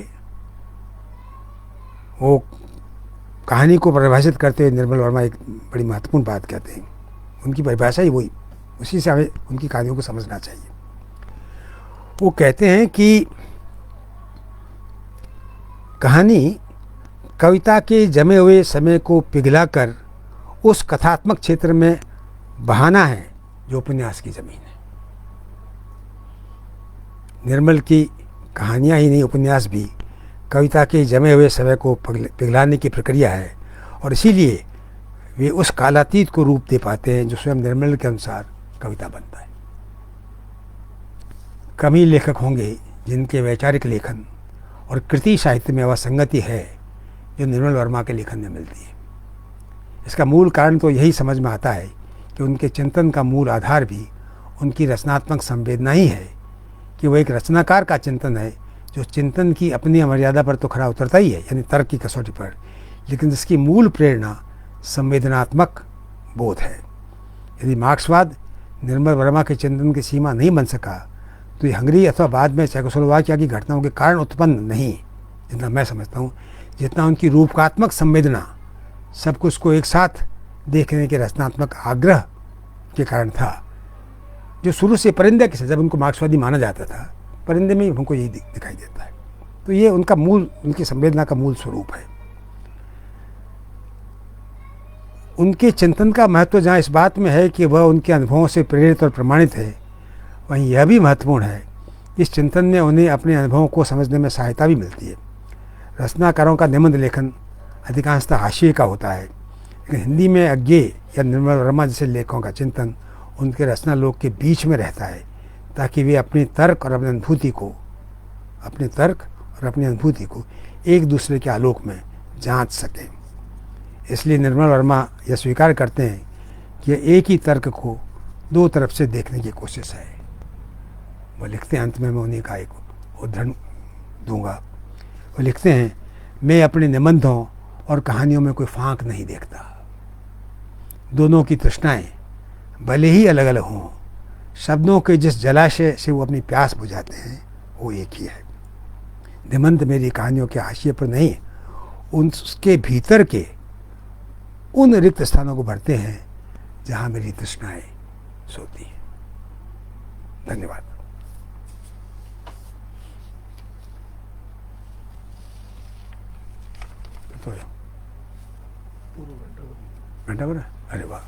वो कहानी को परिभाषित करते हुए निर्मल वर्मा एक बड़ी महत्वपूर्ण बात कहते हैं। उनकी परिभाषा ही वही, उसी से हमें उनकी कहानियों को समझना चाहिए। वो कहते हैं कि कहानी कविता के जमे हुए समय को पिघलाकर उस कथात्मक क्षेत्र में बहाना है जो उपन्यास की जमीन है। निर्मल की कहानियाँ ही नहीं, उपन्यास भी कविता के जमे हुए समय को पिघलाने की प्रक्रिया है, और इसीलिए वे उस कालातीत को रूप दे पाते हैं जो स्वयं निर्मल के अनुसार कविता बनता है। कम ही लेखक होंगे जिनके वैचारिक लेखन और कृति साहित्य में वह संगति है जो निर्मल वर्मा के लेखन में मिलती है। इसका मूल कारण तो यही समझ में आता है कि उनके चिंतन का मूल आधार भी उनकी रचनात्मक संवेदना ही है, कि वह एक रचनाकार का चिंतन है जो चिंतन की अपनी मर्यादा पर तो खरा उतरता ही है, यानी तर्क की कसौटी पर, लेकिन जिसकी मूल प्रेरणा संवेदनात्मक बोध है। यदि मार्क्सवाद निर्मल वर्मा के चिंतन की सीमा नहीं बन सका तो ये हंगरी अथवा बाद में चेकोस्लोवाकिया की घटनाओं के कारण उत्पन्न नहीं, जितना मैं समझता हूँ, जितना उनकी रूपकात्मक संवेदना, सब कुछ को एक साथ देखने के रचनात्मक आग्रह के कारण था, जो शुरू से परिंदे के, जब उनको मार्क्सवादी माना जाता था, परिंदे में हमको यही दिखाई देता है। तो ये उनका मूल, उनकी संवेदना का मूल स्वरूप है। उनके चिंतन का महत्व जहाँ इस बात में है कि वह उनके अनुभवों से प्रेरित और प्रमाणित है, वहीं यह भी महत्वपूर्ण है इस चिंतन में उन्हें अपने अनुभवों को समझने में सहायता भी मिलती है। रचनाकारों का निबंध लेखन अधिकांशतः हाशिए का होता है, लेकिन हिंदी में अज्ञेय या निर्मल वर्मा जैसे लेखकों का चिंतन उनके रचना लोक के बीच में रहता है, ताकि वे अपने तर्क और अपनी अनुभूति को एक दूसरे के आलोक में जांच सकें। इसलिए निर्मल वर्मा यह स्वीकार करते हैं कि एक ही तर्क को दो तरफ से देखने की कोशिश है। वो लिखते हैं, अंत में मैं उन्हीं का एक उदाहरण दूंगा। वो लिखते हैं, मैं अपने निबंधों और कहानियों में कोई फांक नहीं देखता। दोनों की तृष्णाएं भले ही अलग अलग हों, शब्दों के जिस जलाशय से वो अपनी प्यास बुझाते हैं वो एक ही है। निबंध मेरी कहानियों के हाशिए पर नहीं, उसके भीतर के उन रिक्त स्थानों को भरते हैं जहाँ मेरी तृष्णाएं सोती हैं। धन्यवाद। तो घंटा भर, अरे वाह,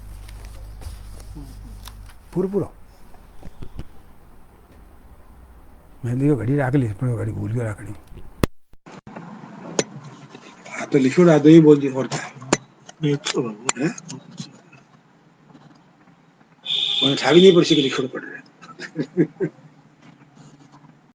पूरा मैं देखो घड़ी रख ली, घड़ी भूल गया रखनी। हाँ तो लिखो ना, दो ही बोल दी, और क्या है, छावी नहीं पड़ सी, लिखो पड़ रहे